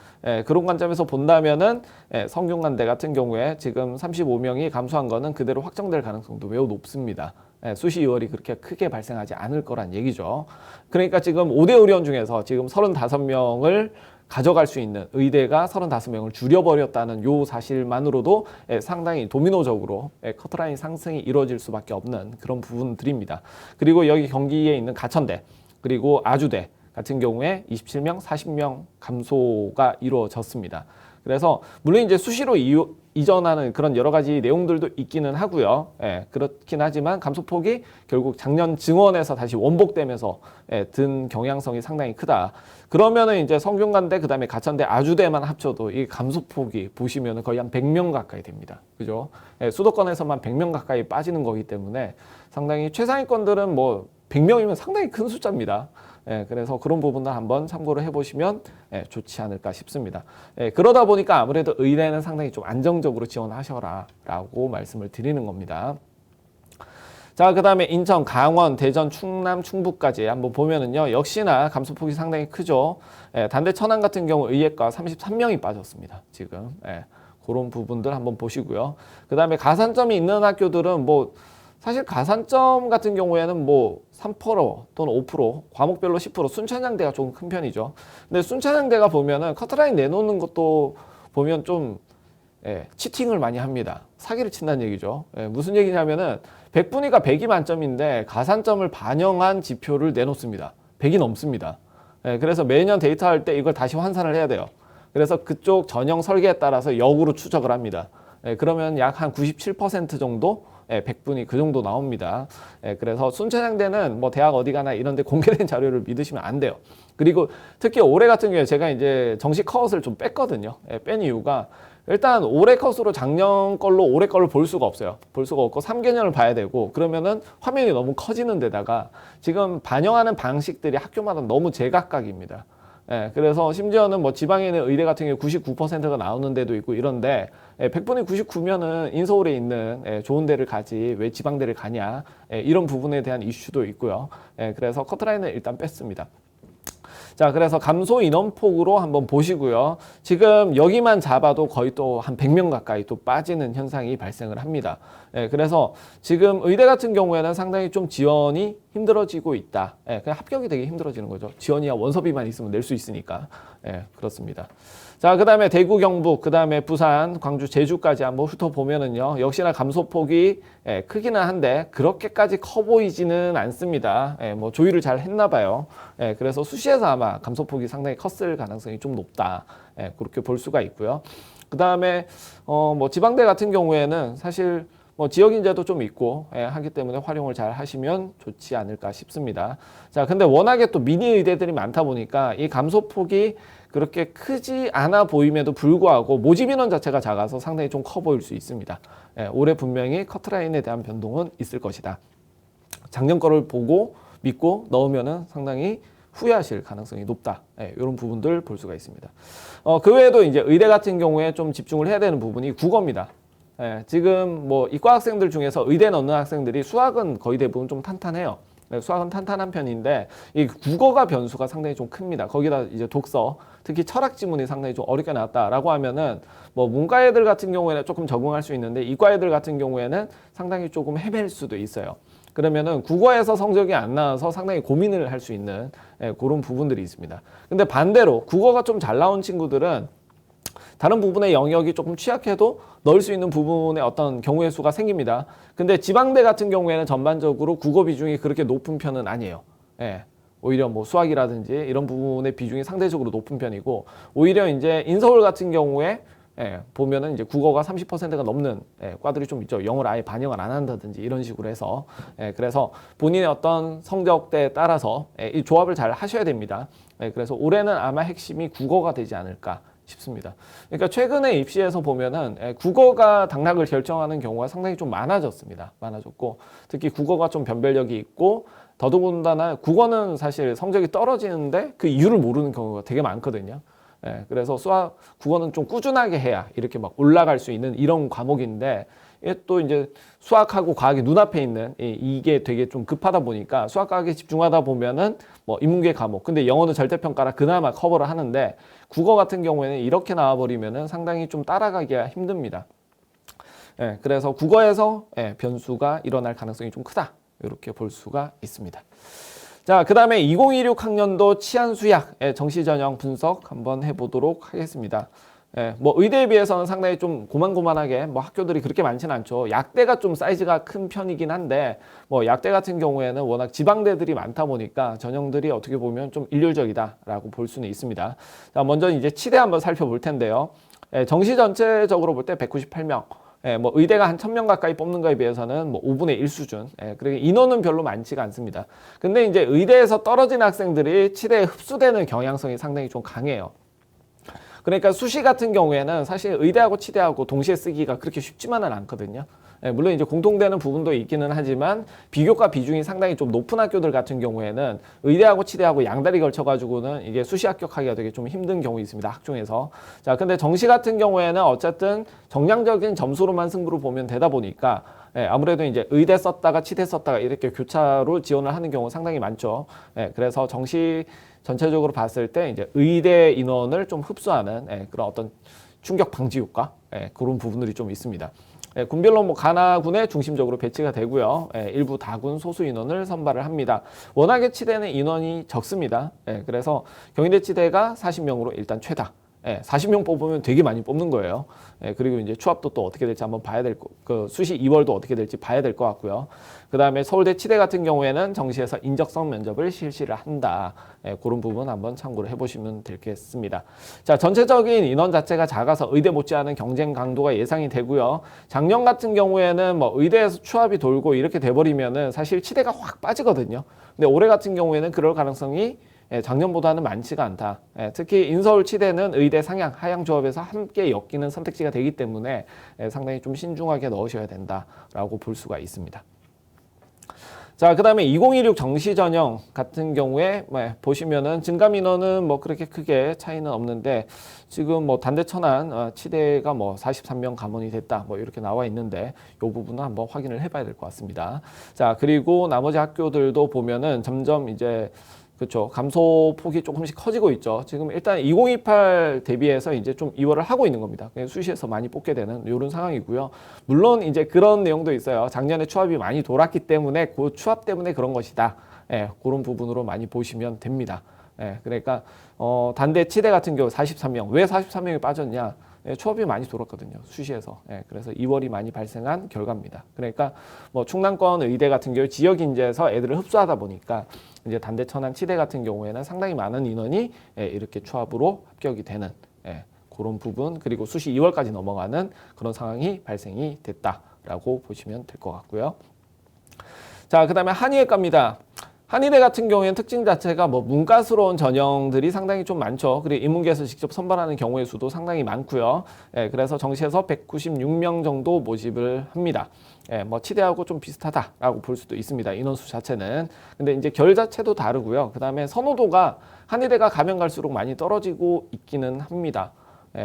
그런 관점에서 본다면은 성균관대 같은 경우에 지금 35명이 감소한 거는 그대로 확정될 가능성도 매우 높습니다. 수시 2월이 그렇게 크게 발생하지 않을 거란 얘기죠. 그러니까 지금 5대 의료원 중에서 지금 35명을 가져갈 수 있는 의대가 35명을 줄여버렸다는 요 사실만으로도 상당히 도미노적으로 커트라인 상승이 이루어질 수밖에 없는 그런 부분들입니다. 그리고 여기 경기에 있는 가천대 그리고 아주대 같은 경우에 27명, 40명 감소가 이루어졌습니다. 그래서 물론 이제 수시로 이전하는 그런 여러 가지 내용들도 있기는 하고요. 예, 그렇긴 하지만 감소폭이 결국 작년 증원에서 다시 원복되면서 든 경향성이 상당히 크다. 그러면은 이제 성균관대 그다음에 가천대 아주대만 합쳐도 이 감소폭이 보시면은 거의 한 100명 가까이 됩니다. 그죠? 예, 수도권에서만 100명 가까이 빠지는 거기 때문에 상당히 최상위권들은 뭐 100명이면 상당히 큰 숫자입니다. 예, 그래서 그런 부분을 한번 참고를 해보시면 좋지 않을까 싶습니다. 그러다 보니까 아무래도 의대는 상당히 좀 안정적으로 지원하셔라 라고 말씀을 드리는 겁니다. 자, 그 다음에 인천, 강원, 대전, 충남, 충북까지 한번 보면은요, 역시나 감소폭이 상당히 크죠. 단대 천안 같은 경우 의예과 33명이 빠졌습니다. 지금. 그런 부분들 한번 보시고요. 그 다음에 가산점이 있는 학교들은 뭐 사실 가산점 같은 경우에는 뭐 3% 또는 5%, 과목별로 10%, 순천향대가 조금 큰 편이죠. 근데 순천향대가 보면은 커트라인 내놓는 것도 보면 좀 치팅을 많이 합니다. 사기를 친다는 얘기죠. 무슨 얘기냐면은 100분위가 100이 만점인데 가산점을 반영한 지표를 내놓습니다. 100이 넘습니다. 그래서 매년 데이터할 때 이걸 다시 환산을 해야 돼요. 그래서 그쪽 전형 설계에 따라서 역으로 추적을 합니다. 그러면 약 한 97% 정도 100분이 그 정도 나옵니다. 그래서 순천향대는 뭐 대학 어디 가나 이런 데 공개된 자료를 믿으시면 안 돼요. 그리고 특히 올해 같은 경우에 제가 이제 정시 컷을 좀 뺐거든요. 뺀 이유가 일단 올해 컷으로 작년 걸로 올해 걸로 볼 수가 없어요. 볼 수가 없고 3개년을 봐야 되고 그러면은 화면이 너무 커지는 데다가 지금 반영하는 방식들이 학교마다 너무 제각각입니다. 그래서 심지어는 뭐 지방에 있는 의대 같은 경우 99%가 나오는 데도 있고 이런데 100분의 99면은 인서울에 있는 좋은 데를 가지 왜 지방대를 가냐 이런 부분에 대한 이슈도 있고요. 그래서 커트라인을 일단 뺐습니다. 자, 그래서 감소 인원폭으로 한번 보시고요. 지금 여기만 잡아도 거의 또 한 100명 가까이 또 빠지는 현상이 발생을 합니다. 그래서 지금 의대 같은 경우에는 상당히 좀 지원이 힘들어지고 있다. 그냥 합격이 되게 힘들어지는 거죠. 지원이야 원서비만 있으면 낼 수 있으니까. 그렇습니다. 자, 그 다음에 대구, 경북, 그 다음에 부산, 광주, 제주까지 한번 훑어보면은요. 역시나 감소폭이 크기는 한데 그렇게까지 커 보이지는 않습니다. 뭐 조율을 잘 했나 봐요. 그래서 수시에서 아마 감소폭이 상당히 컸을 가능성이 좀 높다. 그렇게 볼 수가 있고요. 그 다음에 뭐 지방대 같은 경우에는 사실 뭐 지역 인재도 좀 있고 하기 때문에 활용을 잘 하시면 좋지 않을까 싶습니다. 자, 근데 워낙에 또 미니 의대들이 많다 보니까 이 감소폭이 그렇게 크지 않아 보임에도 불구하고 모집 인원 자체가 작아서 상당히 좀 커 보일 수 있습니다. 올해 분명히 커트라인에 대한 변동은 있을 것이다. 작년 거를 보고 믿고 넣으면은 상당히 후회하실 가능성이 높다. 이런 부분들 볼 수가 있습니다. 그 외에도 이제 의대 같은 경우에 좀 집중을 해야 되는 부분이 국어입니다. 지금 뭐 이과 학생들 중에서 의대 넣는 학생들이 수학은 거의 대부분 좀 탄탄해요. 수학은 탄탄한 편인데 이 국어가 변수가 상당히 좀 큽니다. 거기다 이제 독서, 특히 철학 지문이 상당히 좀 어렵게 나왔다라고 하면은 뭐 문과 애들 같은 경우에는 조금 적응할 수 있는데 이과 애들 같은 경우에는 상당히 조금 헤맬 수도 있어요. 그러면은 국어에서 성적이 안 나와서 상당히 고민을 할 수 있는 그런 부분들이 있습니다. 근데 반대로 국어가 좀 잘 나온 친구들은 다른 부분의 영역이 조금 취약해도 넣을 수 있는 부분의 어떤 경우의 수가 생깁니다. 근데 지방대 같은 경우에는 전반적으로 국어 비중이 그렇게 높은 편은 아니에요. 오히려 뭐 수학이라든지 이런 부분의 비중이 상대적으로 높은 편이고 오히려 이제 인서울 같은 경우에 보면은 이제 국어가 30%가 넘는 과들이 좀 있죠. 영어를 아예 반영을 안 한다든지 이런 식으로 해서 그래서 본인의 어떤 성적대에 따라서 이 조합을 잘 하셔야 됩니다. 그래서 올해는 아마 핵심이 국어가 되지 않을까 싶습니다. 그러니까 최근에 입시에서 보면은 국어가 당락을 결정하는 경우가 상당히 좀 많아졌습니다. 많아졌고 특히 국어가 좀 변별력이 있고 더더군다나 국어는 사실 성적이 떨어지는데 그 이유를 모르는 경우가 되게 많거든요. 그래서 수학, 국어는 좀 꾸준하게 해야 이렇게 막 올라갈 수 있는 이런 과목인데 또 이제 수학하고 과학이 눈앞에 있는 이게 되게 좀 급하다 보니까 수학 과학에 집중하다 보면은 뭐 인문계 과목 근데 영어는 절대평가라 그나마 커버를 하는데 국어 같은 경우에는 이렇게 나와버리면은 상당히 좀 따라가기가 힘듭니다. 그래서 국어에서 변수가 일어날 가능성이 좀 크다 이렇게 볼 수가 있습니다. 자, 그 다음에 2026 학년도 치안수약 정시 전형 분석 한번 해보도록 하겠습니다. 뭐 의대에 비해서는 상당히 좀 고만고만하게 뭐 학교들이 그렇게 많지는 않죠. 약대가 좀 사이즈가 큰 편이긴 한데 뭐 약대 같은 경우에는 워낙 지방대들이 많다 보니까 전형들이 어떻게 보면 좀 일률적이다라고 볼 수는 있습니다. 자, 먼저 이제 치대 한번 살펴볼 텐데요. 정시 전체적으로 볼 때 198명. 뭐 의대가 한 1000명 가까이 뽑는 거에 비해서는 뭐 5분의 1 수준. 그리고 인원은 별로 많지가 않습니다. 근데 이제 의대에서 떨어진 학생들이 치대에 흡수되는 경향성이 상당히 좀 강해요. 그러니까 수시 같은 경우에는 사실 의대하고 치대하고 동시에 쓰기가 그렇게 쉽지만은 않거든요. 물론 이제 공통되는 부분도 있기는 하지만 비교과 비중이 상당히 좀 높은 학교들 같은 경우에는 의대하고 치대하고 양다리 걸쳐가지고는 이게 수시 합격하기가 되게 좀 힘든 경우 있습니다. 학종에서. 자, 근데 정시 같은 경우에는 어쨌든 정량적인 점수로만 승부를 보면 되다 보니까 아무래도 이제 의대 썼다가 치대 썼다가 이렇게 교차로 지원을 하는 경우 상당히 많죠. 그래서 정시 전체적으로 봤을 때 이제 의대 인원을 좀 흡수하는 그런 어떤 충격 방지 효과 그런 부분들이 좀 있습니다. 군별로 뭐 가나군에 중심적으로 배치가 되고요. 일부 다군 소수 인원을 선발을 합니다. 워낙에 치대는 인원이 적습니다. 그래서 경희대 치대가 40명으로 일단 최다. 40명 뽑으면 되게 많이 뽑는 거예요. 그리고 이제 추합도 또 어떻게 될지 한번 봐야 될 거, 그 수시 2월도 어떻게 될지 봐야 될 것 같고요. 그 다음에 서울대 치대 같은 경우에는 정시에서 인적성 면접을 실시를 한다. 그런 부분 한번 참고를 해보시면 되겠습니다. 자, 전체적인 인원 자체가 작아서 의대 못지않은 경쟁 강도가 예상이 되고요. 작년 같은 경우에는 뭐 의대에서 추합이 돌고 이렇게 돼버리면은 사실 치대가 확 빠지거든요. 근데 올해 같은 경우에는 그럴 가능성이 작년보다는 많지가 않다. 특히 인서울 치대는 의대 상향, 하향 조합에서 함께 엮이는 선택지가 되기 때문에 상당히 좀 신중하게 넣으셔야 된다라고 볼 수가 있습니다. 자, 그 다음에 2016 정시 전형 같은 경우에 보시면은 증감 인원은 뭐 그렇게 크게 차이는 없는데 지금 뭐 단대 천안 치대가 뭐 43명 감원이 됐다 뭐 이렇게 나와 있는데 이 부분은 한번 확인을 해봐야 될 것 같습니다. 자, 그리고 나머지 학교들도 보면은 점점 이제 그렇죠. 감소폭이 조금씩 커지고 있죠. 지금 일단 2028 대비해서 이제 좀 2월을 하고 있는 겁니다. 수시에서 많이 뽑게 되는 이런 상황이고요. 물론 이제 그런 내용도 있어요. 작년에 추합이 많이 돌았기 때문에 그 추합 때문에 그런 것이다. 그런 부분으로 많이 보시면 됩니다. 그러니까 단대 치대 같은 경우 43명. 왜 43명이 빠졌냐? 추합이 많이 돌았거든요. 수시에서. 그래서 2월이 많이 발생한 결과입니다. 그러니까 뭐 충남권 의대 같은 경우 지역 인재에서 애들을 흡수하다 보니까 이제 단대 천안 치대 같은 경우에는 상당히 많은 인원이 이렇게 추합으로 합격이 되는 그런 부분, 그리고 수시 2월까지 넘어가는 그런 상황이 발생이 됐다라고 보시면 될 것 같고요. 자, 그 다음에 한의학과입니다. 한의대 같은 경우에는 특징 자체가 뭐 문과스러운 전형들이 상당히 좀 많죠. 그리고 인문계에서 직접 선발하는 경우의 수도 상당히 많고요. 그래서 정시에서 196명 정도 모집을 합니다. 뭐 치대하고 좀 비슷하다라고 볼 수도 있습니다. 인원수 자체는. 근데 이제 결 자체도 다르고요. 그 다음에 선호도가 한의대가 가면 갈수록 많이 떨어지고 있기는 합니다.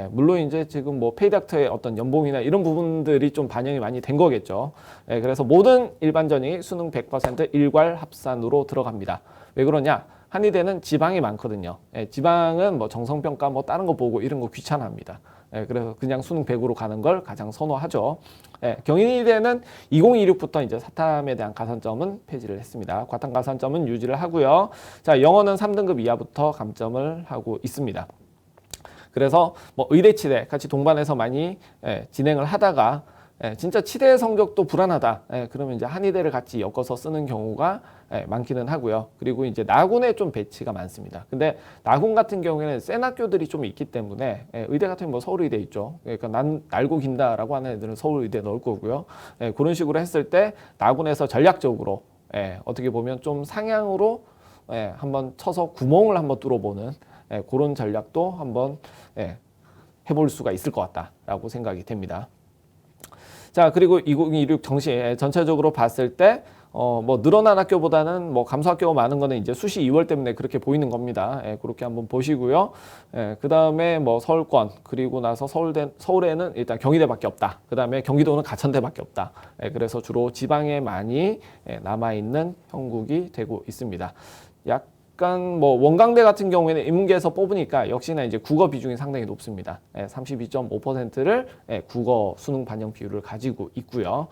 물론 이제 지금 뭐 페이닥터의 어떤 연봉이나 이런 부분들이 좀 반영이 많이 된 거겠죠. 그래서 모든 일반 전형이 수능 100% 일괄 합산으로 들어갑니다. 왜 그러냐? 한의대는 지방이 많거든요. 지방은 뭐 정성평가 뭐 다른 거 보고 이런 거 귀찮아합니다. 그래서 그냥 수능 100으로 가는 걸 가장 선호하죠. 경희대는 2026부터 이제 사탐에 대한 가산점은 폐지를 했습니다. 과탐 가산점은 유지를 하고요. 자, 영어는 3등급 이하부터 감점을 하고 있습니다. 그래서 뭐 의대 치대 같이 동반해서 많이 진행을 하다가 진짜 치대 성적도 불안하다. 그러면 이제 한의대를 같이 엮어서 쓰는 경우가 많기는 하고요. 그리고 이제 나군에 좀 배치가 많습니다. 근데 나군 같은 경우에는 센 학교들이 좀 있기 때문에 의대 같은 뭐 서울의대 있죠. 그러니까 난 날고 긴다라고 하는 애들은 서울의대 넣을 거고요. 그런 식으로 했을 때 나군에서 전략적으로 어떻게 보면 좀 상향으로 한번 쳐서 구멍을 한번 뚫어보는 그런 전략도 한번 해볼 수가 있을 것 같다라고 생각이 됩니다. 자, 그리고 2026 정시 전체적으로 봤을 때 뭐 늘어난 학교보다는 뭐 감소 학교가 많은 거는 이제 수시 2월 때문에 그렇게 보이는 겁니다. 그렇게 한번 보시고요. 그 다음에 뭐 서울권, 그리고 나서 서울에는 일단 경희대밖에 없다. 그 다음에 경기도는 가천대밖에 없다. 그래서 주로 지방에 많이 남아있는 형국이 되고 있습니다. 약간 뭐 원광대 같은 경우에는 인문계에서 뽑으니까 역시나 이제 국어 비중이 상당히 높습니다. 32.5%를 국어 수능 반영 비율을 가지고 있고요.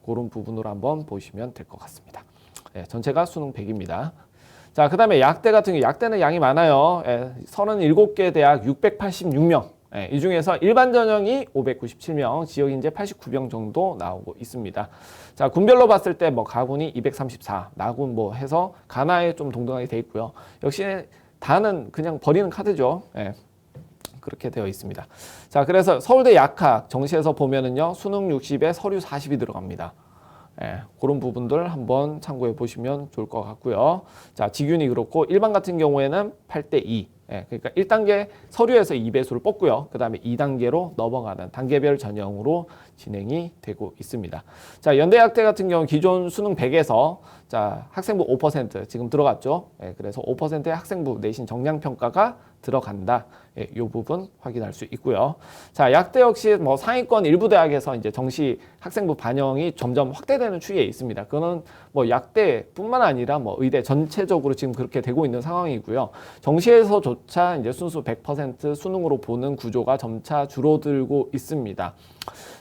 그런 부분으로 한번 보시면 될 것 같습니다. 전체가 수능 100입니다. 자, 그 다음에 약대 같은 경우 약대는 양이 많아요. 37개 대학 686명. 이 중에서 일반 전형이 597명, 지역인재 89명 정도 나오고 있습니다. 자, 군별로 봤을 때 뭐 가군이 234, 나군 뭐 해서 가나에 좀 동등하게 돼 있고요. 역시 다는 그냥 버리는 카드죠. 그렇게 되어 있습니다. 자, 그래서 서울대 약학 정시에서 보면은요, 수능 60에 서류 40이 들어갑니다. 예, 그런 부분들 한번 참고해 보시면 좋을 것 같고요. 자, 직윤이 그렇고 일반 같은 경우에는 8대2. 예, 그러니까 1단계 서류에서 2배수를 뽑고요. 그 다음에 2단계로 넘어가는 단계별 전형으로 진행이 되고 있습니다. 자, 연대학대 같은 경우 기존 수능 100에서 자, 학생부 5% 지금 들어갔죠. 예, 그래서 5%의 학생부 내신 정량평가가 들어간다. 예, 이 부분 확인할 수 있고요. 자, 약대 역시 뭐 상위권 일부 대학에서 이제 정시 학생부 반영이 점점 확대되는 추이에 있습니다. 그거는 뭐 약대뿐만 아니라 뭐 의대 전체적으로 지금 그렇게 되고 있는 상황이고요. 정시에서조차 이제 순수 100% 수능으로 보는 구조가 점차 줄어들고 있습니다.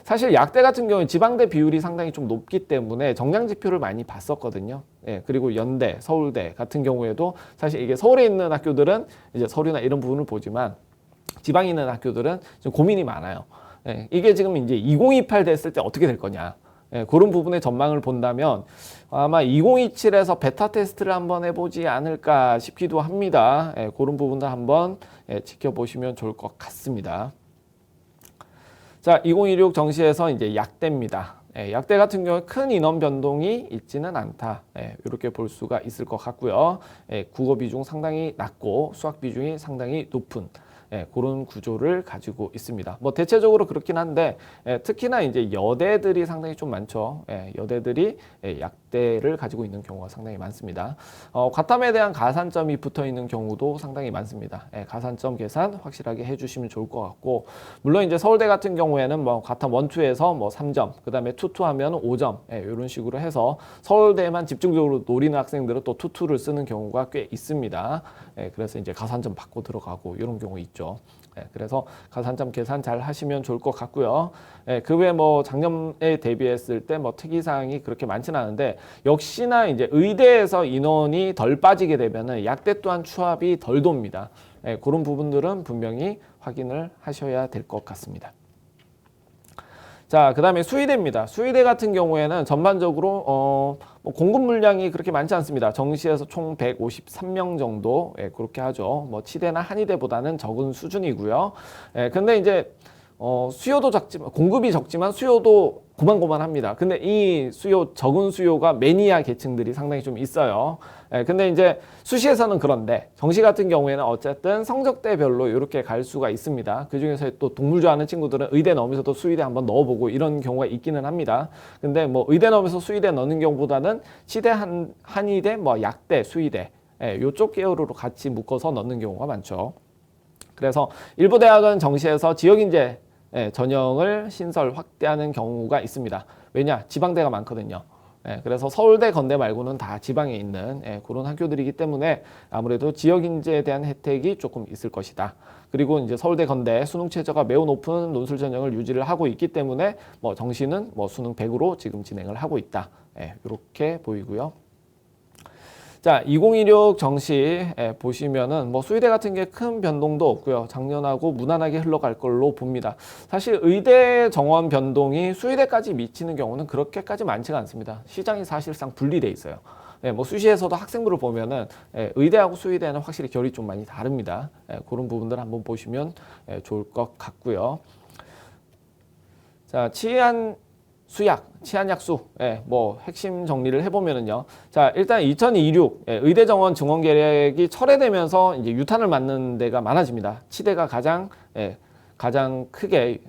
사실 약대 같은 경우는 지방대 비율이 상당히 좀 높기 때문에 정량 지표를 많이 봤었거든요. 예, 그리고 연대, 서울대 같은 경우에도 사실 이게 서울에 있는 학교들은 이제 서류나 이런 부분을 보지만 지방에 있는 학교들은 좀 고민이 많아요. 예, 이게 지금 이제 2028 됐을 때 어떻게 될 거냐. 예, 그런 부분의 전망을 본다면 아마 2027에서 베타 테스트를 한번 해보지 않을까 싶기도 합니다. 예, 그런 부분들 한번 지켜보시면 좋을 것 같습니다. 자, 2016 정시에서 이제 약대입니다. 예, 약대 같은 경우에 큰 인원 변동이 있지는 않다. 예, 이렇게 볼 수가 있을 것 같고요. 예, 국어 비중 상당히 낮고 수학 비중이 상당히 높은 예, 그런 구조를 가지고 있습니다. 뭐 대체적으로 그렇긴 한데 특히나 이제 여대들이 상당히 좀 많죠. 여대들이 약대를 가지고 있는 경우가 상당히 많습니다. 과탐에 대한 가산점이 붙어 있는 경우도 상당히 많습니다. 가산점 계산 확실하게 해주시면 좋을 것 같고, 물론 이제 서울대 같은 경우에는 뭐 과탐 1, 2에서 뭐 3점, 그 다음에 2, 2 하면 5점 이런 식으로 해서 서울대만 집중적으로 노리는 학생들은 또 2, 2를 쓰는 경우가 꽤 있습니다. 그래서 이제 가산점 받고 들어가고 이런 경우 있죠. 그래서 가산점 계산 잘 하시면 좋을 것 같고요. 그 외에 뭐 작년에 대비했을 때 뭐 특이사항이 그렇게 많지는 않은데 역시나 이제 의대에서 인원이 덜 빠지게 되면은 약대 또한 추합이 덜 돕니다. 그런 부분들은 분명히 확인을 하셔야 될 것 같습니다. 자, 그 다음에 수의대입니다. 수의대 같은 경우에는 전반적으로 뭐 공급 물량이 그렇게 많지 않습니다. 정시에서 총 153명 정도 그렇게 하죠. 뭐 치대나 한의대보다는 적은 수준이고요. 근데 이제 수요도 적지만 공급이 적지만 수요도 고만고만합니다. 근데 이 수요 적은 수요가 매니아 계층들이 상당히 좀 있어요. 근데 이제 수시에서는 그런데 정시 같은 경우에는 어쨌든 성적대별로 이렇게 갈 수가 있습니다. 그 중에서 또 동물 좋아하는 친구들은 의대 넣으면서도 수의대 한번 넣어보고 이런 경우가 있기는 합니다. 근데 뭐 의대 넣으면서 수의대 넣는 경우보다는 치대 한의대, 뭐 약대, 수의대 이쪽 계열으로 같이 묶어서 넣는 경우가 많죠. 그래서 일부 대학은 정시에서 지역인재 전형을 신설 확대하는 경우가 있습니다. 왜냐? 지방대가 많거든요. 그래서 서울대, 건대 말고는 다 지방에 있는 그런 학교들이기 때문에 아무래도 지역인재에 대한 혜택이 조금 있을 것이다. 그리고 이제 서울대, 건대 수능 최저가 매우 높은 논술 전형을 유지를 하고 있기 때문에 뭐 정시는 뭐 수능 100으로 지금 진행을 하고 있다. 이렇게 보이고요. 자, 2016 정시 보시면은 뭐 수의대 같은 게 큰 변동도 없고요. 작년하고 무난하게 흘러갈 걸로 봅니다. 사실 의대 정원 변동이 수의대까지 미치는 경우는 그렇게까지 많지가 않습니다. 시장이 사실상 분리돼 있어요. 뭐 수시에서도 학생부를 보면은 의대하고 수의대는 확실히 결이 좀 많이 다릅니다. 그런 부분들 한번 보시면 좋을 것 같고요. 자, 치안약수, 뭐 핵심 정리를 해보면은요. 자, 일단 2026 의대 정원 증원 계획이 철회되면서 이제 유탄을 맞는 데가 많아집니다. 치대가 가장 크게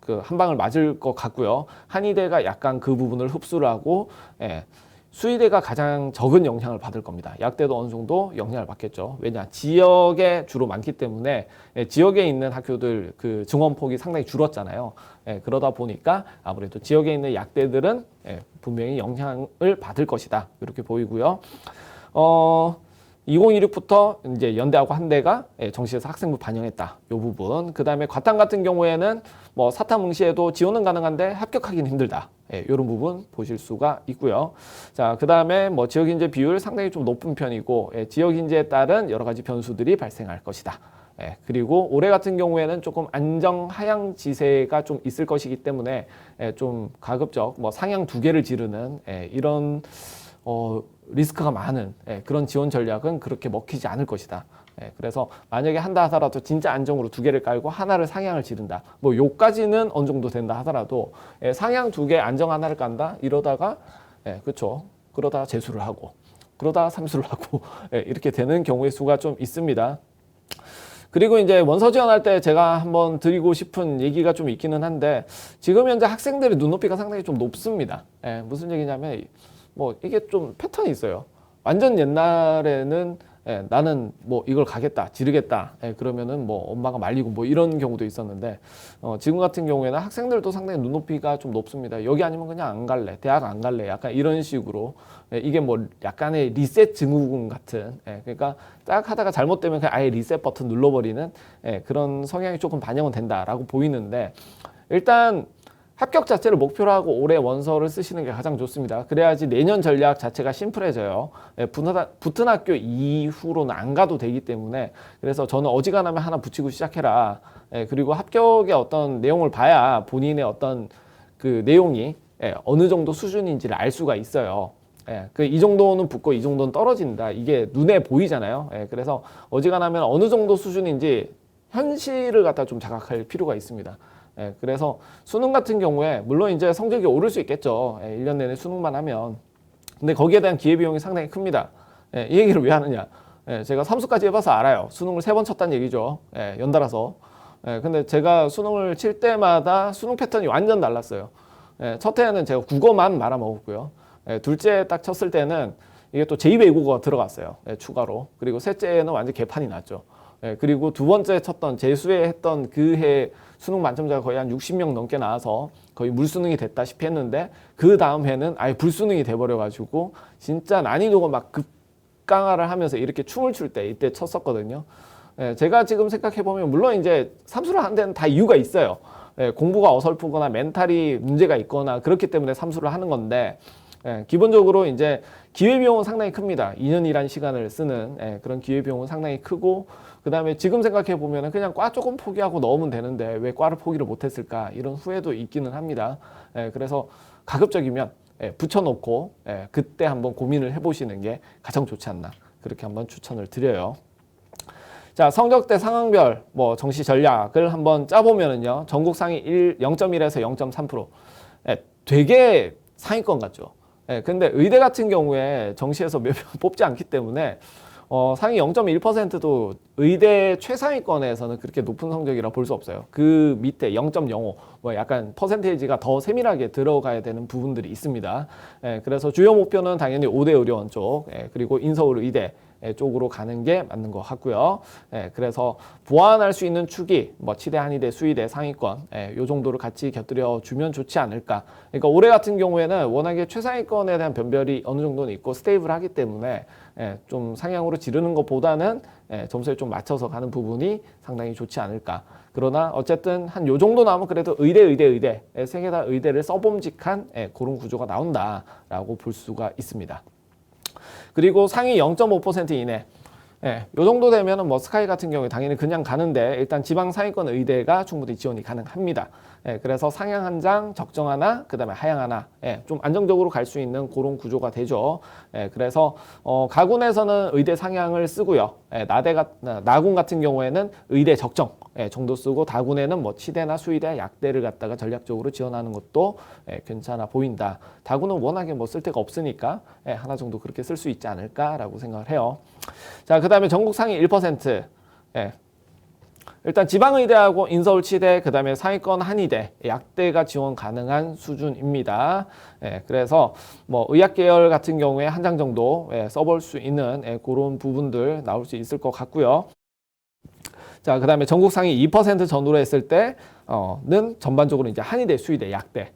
그 한 방을 맞을 것 같고요. 한의대가 약간 그 부분을 흡수를 하고 수의대가 가장 적은 영향을 받을 겁니다. 약대도 어느 정도 영향을 받겠죠. 왜냐? 지역에 주로 많기 때문에 지역에 있는 학교들 그 증원폭이 상당히 줄었잖아요. 그러다 보니까 아무래도 지역에 있는 약대들은 분명히 영향을 받을 것이다. 이렇게 보이고요. 2016부터 이제 연대하고 한대가 정시에서 학생부 반영했다. 이 부분. 그 다음에 과탐 같은 경우에는 뭐 사탐 응시에도 지원은 가능한데 합격하기는 힘들다. 이런 부분 보실 수가 있고요. 자, 그 다음에 뭐 지역인재 비율 상당히 좀 높은 편이고 지역인재에 따른 여러 가지 변수들이 발생할 것이다. 그리고 올해 같은 경우에는 조금 안정 하향 지세가 좀 있을 것이기 때문에 좀 가급적 뭐 상향 2개를 지르는 이런 리스크가 많은 그런 지원 전략은 그렇게 먹히지 않을 것이다. 그래서 만약에 한다 하더라도 진짜 안정으로 두 개를 깔고 하나를 상향을 지른다. 뭐 요까지는 어느 정도 된다 하더라도 상향 두 개 안정 하나를 깐다 이러다가 그렇죠. 그러다가 재수를 하고 그러다가 삼수를 하고 이렇게 되는 경우의 수가 좀 있습니다. 그리고 이제 원서 지원할 때 제가 한번 드리고 싶은 얘기가 좀 있기는 한데 지금 현재 학생들의 눈높이가 상당히 좀 높습니다. 무슨 얘기냐면 뭐 이게 좀 패턴이 있어요. 완전 옛날에는 나는 뭐 이걸 가겠다, 지르겠다. 그러면은 뭐 엄마가 말리고 뭐 이런 경우도 있었는데 지금 같은 경우에는 학생들도 상당히 눈높이가 좀 높습니다. 여기 아니면 그냥 안 갈래, 대학 안 갈래, 약간 이런 식으로 이게 뭐 약간의 리셋 증후군 같은 그러니까 딱 하다가 잘못되면 그냥 아예 리셋 버튼 눌러버리는 그런 성향이 조금 반영은 된다라고 보이는데 일단 합격 자체를 목표로 하고 올해 원서를 쓰시는 게 가장 좋습니다. 그래야지 내년 전략 자체가 심플해져요. 붙은 학교 이후로는 안 가도 되기 때문에 그래서 저는 어지간하면 하나 붙이고 시작해라. 그리고 합격의 어떤 내용을 봐야 본인의 어떤 그 내용이 어느 정도 수준인지를 알 수가 있어요. 이 정도는 붙고 이 정도는 떨어진다. 이게 눈에 보이잖아요. 그래서 어지간하면 어느 정도 수준인지 현실을 갖다 좀 자각할 필요가 있습니다. 그래서 수능 같은 경우에 물론 이제 성적이 오를 수 있겠죠. 1년 내내 수능만 하면. 근데 거기에 대한 기회비용이 상당히 큽니다. 이 얘기를 왜 하느냐. 제가 삼수까지 해봐서 알아요. 수능을 3번 쳤다는 얘기죠. 연달아서. 근데 제가 수능을 칠 때마다 수능 패턴이 완전 달랐어요. 첫 해에는 제가 국어만 말아먹었고요. 둘째 딱 쳤을 때는 이게 또 제2 외국어가 들어갔어요. 추가로. 그리고 셋째는 완전 개판이 났죠. 그리고 두 번째 쳤던 재수에 했던 그 해 수능 만점자가 거의 한 60명 넘게 나와서 거의 물수능이 됐다시피 했는데 그 다음 해는 아예 불수능이 돼버려가지고 진짜 난이도가 막 급강화를 하면서 이렇게 춤을 출 때 이때 쳤었거든요. 제가 지금 생각해보면 물론 이제 삼수를 하는 데는 다 이유가 있어요. 공부가 어설프거나 멘탈이 문제가 있거나 그렇기 때문에 삼수를 하는 건데 기본적으로 이제 기회비용은 상당히 큽니다. 2년이란 시간을 쓰는 그런 기회비용은 상당히 크고 그 다음에 지금 생각해 보면 그냥 과 조금 포기하고 넣으면 되는데 왜 과를 포기를 못했을까 이런 후회도 있기는 합니다. 그래서 가급적이면 붙여놓고 그때 한번 고민을 해보시는 게 가장 좋지 않나 그렇게 한번 추천을 드려요. 자, 성적대 상황별 뭐 정시 전략을 한번 짜보면은요 전국 상위 0.1에서 0.3% 되게 상위권 같죠. 근데 의대 같은 경우에 정시에서 몇 명 뽑지 않기 때문에 상위 0.1%도 의대 최상위권에서는 그렇게 높은 성적이라 볼 수 없어요. 그 밑에 0.05, 뭐 약간 퍼센테이지가 더 세밀하게 들어가야 되는 부분들이 있습니다. 그래서 주요 목표는 당연히 5대 의료원 쪽, 그리고 인서울 의대 쪽으로 가는 게 맞는 것 같고요. 그래서 보완할 수 있는 축이 뭐 치대, 한의대, 수의대, 상위권 요 정도를 같이 곁들여 주면 좋지 않을까. 그러니까 올해 같은 경우에는 워낙에 최상위권에 대한 변별이 어느 정도는 있고 스테이블하기 때문에 좀 상향으로 지르는 것보다는 점수에 좀 맞춰서 가는 부분이 상당히 좋지 않을까. 그러나 어쨌든 한 요 정도 나오면 그래도 의대 세 개 다 의대를 써봄직한 그런 구조가 나온다라고 볼 수가 있습니다. 그리고 상위 0.5% 이내 요 정도 되면은 뭐 스카이 같은 경우에 당연히 그냥 가는데 일단 지방 상위권 의대가 충분히 지원이 가능합니다. 그래서 상향 한 장, 적정 하나, 그 다음에 하향 하나 좀 안정적으로 갈 수 있는 그런 구조가 되죠. 그래서 가군에서는 의대 상향을 쓰고요. 나군 같은 경우에는 의대 적정 정도 쓰고 다군에는 뭐 치대나 수의대, 약대를 갖다가 전략적으로 지원하는 것도 괜찮아 보인다. 다군은 워낙에 뭐 쓸 데가 없으니까 하나 정도 그렇게 쓸 수 있지 않을까라고 생각을 해요. 자, 그 다음에 전국 상위 1%. 일단 지방의대하고 인서울치대, 그 다음에 상위권 한의대, 약대가 지원 가능한 수준입니다. 그래서 뭐 의학계열 같은 경우에 한 장 정도 써볼 수 있는 그런 부분들 나올 수 있을 것 같고요. 자, 그 다음에 전국 상위 2% 전후로 했을 때는 전반적으로 이제 한의대, 수의대, 약대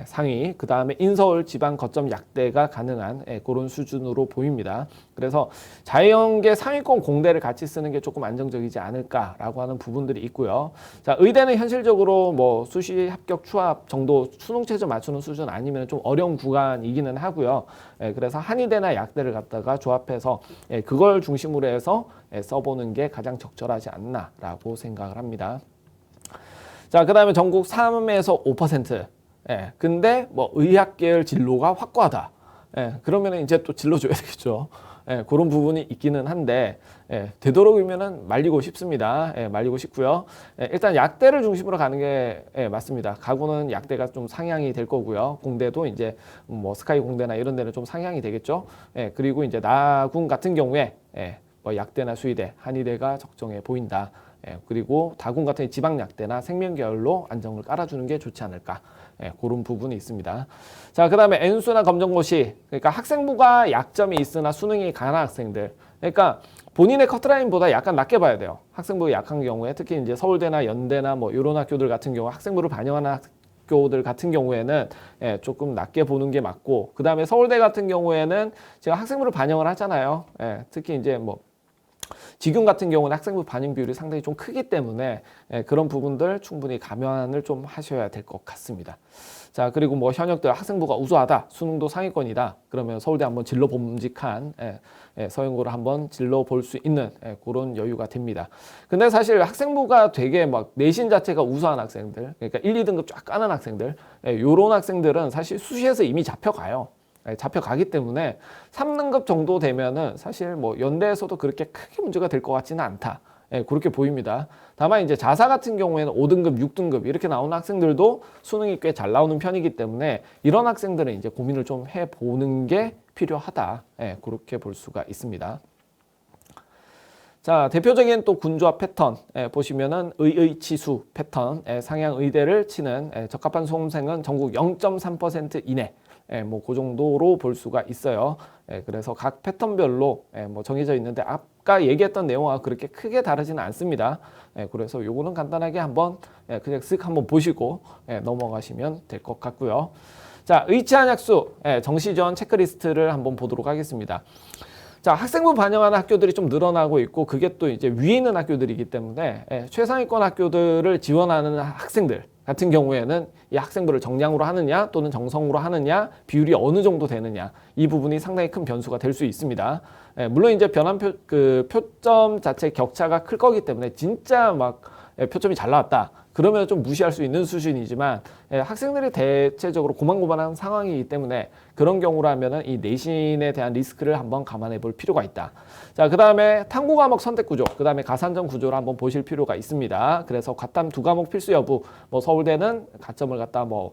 상위, 그 다음에 인서울 지방 거점 약대가 가능한 그런 수준으로 보입니다. 그래서 자연계 상위권 공대를 같이 쓰는 게 조금 안정적이지 않을까라고 하는 부분들이 있고요. 자, 의대는 현실적으로 뭐 수시 합격 추합 정도 수능 최저 맞추는 수준 아니면 좀 어려운 구간이기는 하고요. 그래서 한의대나 약대를 갖다가 조합해서 그걸 중심으로 해서 써보는 게 가장 적절하지 않나라고 생각을 합니다. 자, 그 다음에 전국 3에서 5%. 근데 뭐 의학 계열 진로가 확고하다. 그러면 이제 또 진로 줘야 되겠죠. 그런 부분이 있기는 한데 되도록이면은 말리고 싶습니다. 말리고 싶고요. 일단 약대를 중심으로 가는 게 맞습니다. 가구는 약대가 좀 상향이 될 거고요. 공대도 이제 뭐 스카이 공대나 이런 데는 좀 상향이 되겠죠. 그리고 이제 나군 같은 경우에 뭐 약대나 수의대, 한의대가 적정해 보인다. 그리고 다군 같은 지방 약대나 생명계열로 안정을 깔아주는 게 좋지 않을까. 그런 부분이 있습니다. 자, 그 다음에 N수나 검정고시, 그러니까 학생부가 약점이 있으나 수능이 강한 학생들, 그러니까 본인의 커트라인보다 약간 낮게 봐야 돼요. 학생부가 약한 경우에 특히 이제 서울대나 연대나 뭐 이런 학교들 같은 경우 학생부를 반영하는 학교들 같은 경우에는 조금 낮게 보는 게 맞고, 그 다음에 서울대 같은 경우에는 제가 학생부를 반영을 하잖아요. 특히 이제 뭐 직윤 같은 경우는 학생부 반영 비율이 상당히 좀 크기 때문에 그런 부분들 충분히 감안을 좀 하셔야 될 것 같습니다. 자, 그리고 뭐 현역들 학생부가 우수하다, 수능도 상위권이다, 그러면 서울대 한번 질러 봄직한 서영고를 한번 질러 볼 수 있는 그런 여유가 됩니다. 근데 사실 학생부가 되게 막 내신 자체가 우수한 학생들, 그러니까 1, 2등급 쫙 까는 학생들, 요런 학생들은 사실 수시에서 이미 잡혀가요. 잡혀가기 때문에 3등급 정도 되면은 사실 뭐 연대에서도 그렇게 크게 문제가 될 것 같지는 않다. 그렇게 보입니다. 다만 이제 자사 같은 경우에는 5등급, 6등급 이렇게 나오는 학생들도 수능이 꽤 잘 나오는 편이기 때문에 이런 학생들은 이제 고민을 좀 해보는 게 필요하다. 그렇게 볼 수가 있습니다. 자, 대표적인 또 군조합 패턴 보시면은 의의치수 패턴, 상향 의대를 치는 적합한 수험생은 전국 0.3% 이내, 뭐 그 정도로 볼 수가 있어요. 그래서 각 패턴별로 뭐 정해져 있는데 아까 얘기했던 내용과 그렇게 크게 다르지는 않습니다. 그래서 요거는 간단하게 한번 그냥 쓱 한번 보시고 넘어가시면 될 것 같고요. 자, 의치한약수 정시전 체크리스트를 한번 보도록 하겠습니다. 자, 학생부 반영하는 학교들이 좀 늘어나고 있고 그게 또 이제 위에 있는 학교들이기 때문에 최상위권 학교들을 지원하는 학생들 같은 경우에는 이 학생부를 정량으로 하느냐 또는 정성으로 하느냐 비율이 어느 정도 되느냐 이 부분이 상당히 큰 변수가 될 수 있습니다. 물론 이제 변환표 그 표점 자체 격차가 클 거기 때문에 진짜 막 표점이 잘 나왔다. 그러면 좀 무시할 수 있는 수준이지만 학생들이 대체적으로 고만고만한 상황이기 때문에 그런 경우라면은 이 내신에 대한 리스크를 한번 감안해 볼 필요가 있다. 자, 그 다음에 탐구 과목 선택 구조, 그 다음에 가산점 구조를 한번 보실 필요가 있습니다. 그래서 과탐 2과목 필수 여부, 뭐 서울대는 가점을 갖다 뭐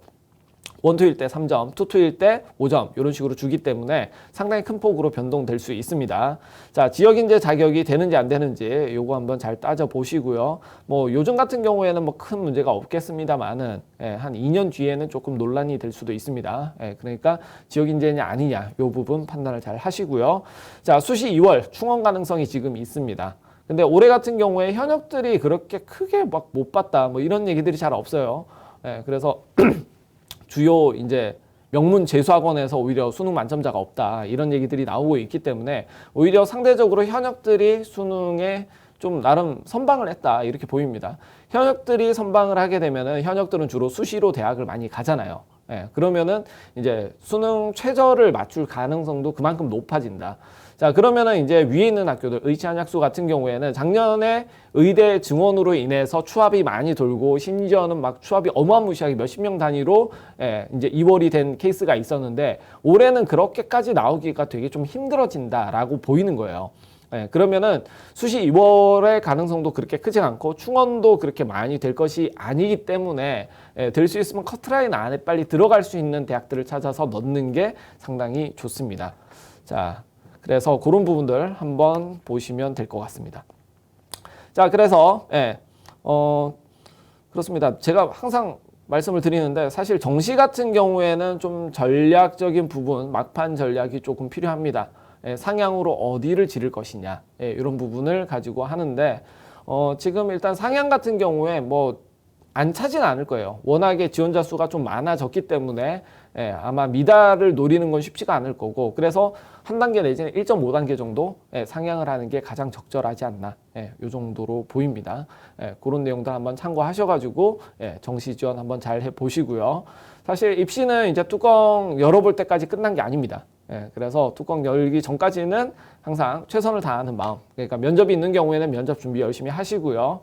원투일 때 3점, 투투일 때 5점 이런 식으로 주기 때문에 상당히 큰 폭으로 변동될 수 있습니다. 자, 지역인재 자격이 되는지 안 되는지 요거 한번 잘 따져 보시고요. 뭐 요즘 같은 경우에는 뭐 큰 문제가 없겠습니다만은 한 2년 뒤에는 조금 논란이 될 수도 있습니다. 그러니까 지역인재냐 아니냐 요 부분 판단을 잘 하시고요. 자, 수시 2월 충원 가능성이 지금 있습니다. 근데 올해 같은 경우에 현역들이 그렇게 크게 막 못 봤다 뭐 이런 얘기들이 잘 없어요. 그래서 주요 이제 명문 재수학원에서 오히려 수능 만점자가 없다 이런 얘기들이 나오고 있기 때문에 오히려 상대적으로 현역들이 수능에 좀 나름 선방을 했다 이렇게 보입니다. 현역들이 선방을 하게 되면은 현역들은 주로 수시로 대학을 많이 가잖아요. 그러면은 이제 수능 최저를 맞출 가능성도 그만큼 높아진다. 자, 그러면은 이제 위에 있는 학교들, 의치한약수 같은 경우에는 작년에 의대 증원으로 인해서 추합이 많이 돌고 심지어는 막 추합이 어마무시하게 몇십 명 단위로 이제 2월이 된 케이스가 있었는데 올해는 그렇게까지 나오기가 되게 좀 힘들어진다라고 보이는 거예요. 그러면은 수시 2월의 가능성도 그렇게 크지 않고 충원도 그렇게 많이 될 것이 아니기 때문에 될 수 있으면 커트라인 안에 빨리 들어갈 수 있는 대학들을 찾아서 넣는 게 상당히 좋습니다. 자, 그래서 그런 부분들 한번 보시면 될 것 같습니다. 자, 그래서 그렇습니다. 제가 항상 말씀을 드리는데 사실 정시 같은 경우에는 좀 전략적인 부분, 막판 전략이 조금 필요합니다. 상향으로 어디를 지를 것이냐 이런 부분을 가지고 하는데 지금 일단 상향 같은 경우에 뭐 안 차진 않을 거예요. 워낙에 지원자 수가 좀 많아졌기 때문에 아마 미달을 노리는 건 쉽지가 않을 거고 그래서 한 단계 내지는 1.5단계 정도 상향을 하는 게 가장 적절하지 않나 이 정도로 보입니다. 그런 내용들 한번 참고하셔가지고 정시 지원 한번 잘 해보시고요. 사실 입시는 이제 뚜껑 열어볼 때까지 끝난 게 아닙니다. 그래서 뚜껑 열기 전까지는 항상 최선을 다하는 마음. 그러니까 면접이 있는 경우에는 면접 준비 열심히 하시고요.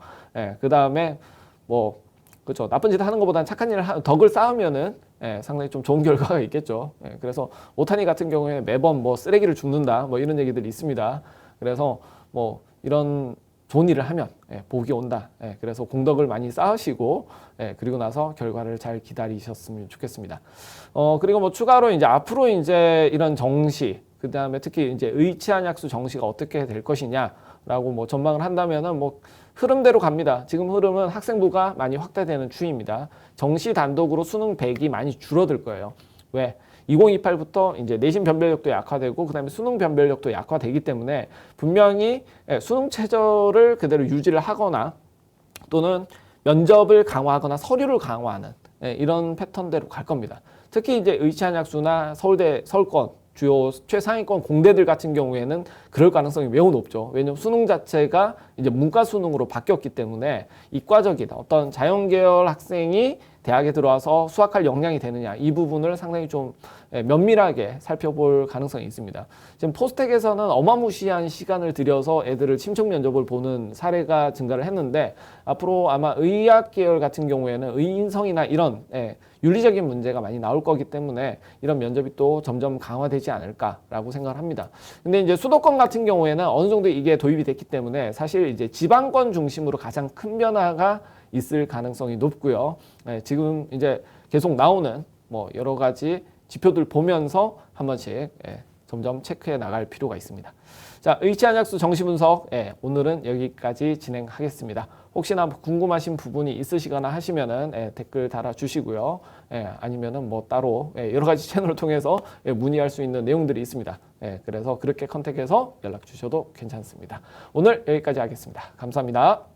그 다음에 뭐 그렇죠. 나쁜 짓 하는 것보다는 착한 일을 덕을 쌓으면은 상당히 좀 좋은 결과가 있겠죠. 그래서 오타니 같은 경우에 매번 뭐 쓰레기를 줍는다 뭐 이런 얘기들이 있습니다. 그래서 뭐 이런 좋은 일을 하면 복이 온다. 그래서 공덕을 많이 쌓으시고 그리고 나서 결과를 잘 기다리셨으면 좋겠습니다. 그리고 뭐 추가로 이제 앞으로 이제 이런 정시 그다음에 특히 이제 의치한약수 정시가 어떻게 될 것이냐라고 뭐 전망을 한다면은 뭐 흐름대로 갑니다. 지금 흐름은 학생부가 많이 확대되는 추이입니다. 정시 단독으로 수능 100이 많이 줄어들 거예요. 왜? 2028부터 이제 내신 변별력도 약화되고 그다음에 수능 변별력도 약화되기 때문에 분명히 수능 최저를 그대로 유지를 하거나 또는 면접을 강화하거나 서류를 강화하는 이런 패턴대로 갈 겁니다. 특히 이제 의치한약수나 서울대 서울권 주요 최상위권 공대들 같은 경우에는 그럴 가능성이 매우 높죠. 왜냐하면 수능 자체가 이제 문과 수능으로 바뀌었기 때문에 이과적인 어떤 자연계열 학생이 대학에 들어와서 수학할 역량이 되느냐 이 부분을 상당히 좀 면밀하게 살펴볼 가능성이 있습니다. 지금 포스텍에서는 어마무시한 시간을 들여서 애들을 침청 면접을 보는 사례가 증가를 했는데 앞으로 아마 의학 계열 같은 경우에는 의인성이나 이런 윤리적인 문제가 많이 나올 거기 때문에 이런 면접이 또 점점 강화되지 않을까라고 생각을 합니다. 근데 이제 수도권 같은 경우에는 어느 정도 이게 도입이 됐기 때문에 사실 이제 지방권 중심으로 가장 큰 변화가 있을 가능성이 높고요. 지금 이제 계속 나오는 뭐 여러 가지 지표들 보면서 한 번씩 점점 체크해 나갈 필요가 있습니다. 자, 의치한약수 정시 분석 오늘은 여기까지 진행하겠습니다. 혹시나 궁금하신 부분이 있으시거나 하시면은 댓글 달아주시고요. 아니면은 뭐 따로 여러 가지 채널을 통해서 문의할 수 있는 내용들이 있습니다. 그래서 그렇게 컨택해서 연락 주셔도 괜찮습니다. 오늘 여기까지 하겠습니다. 감사합니다.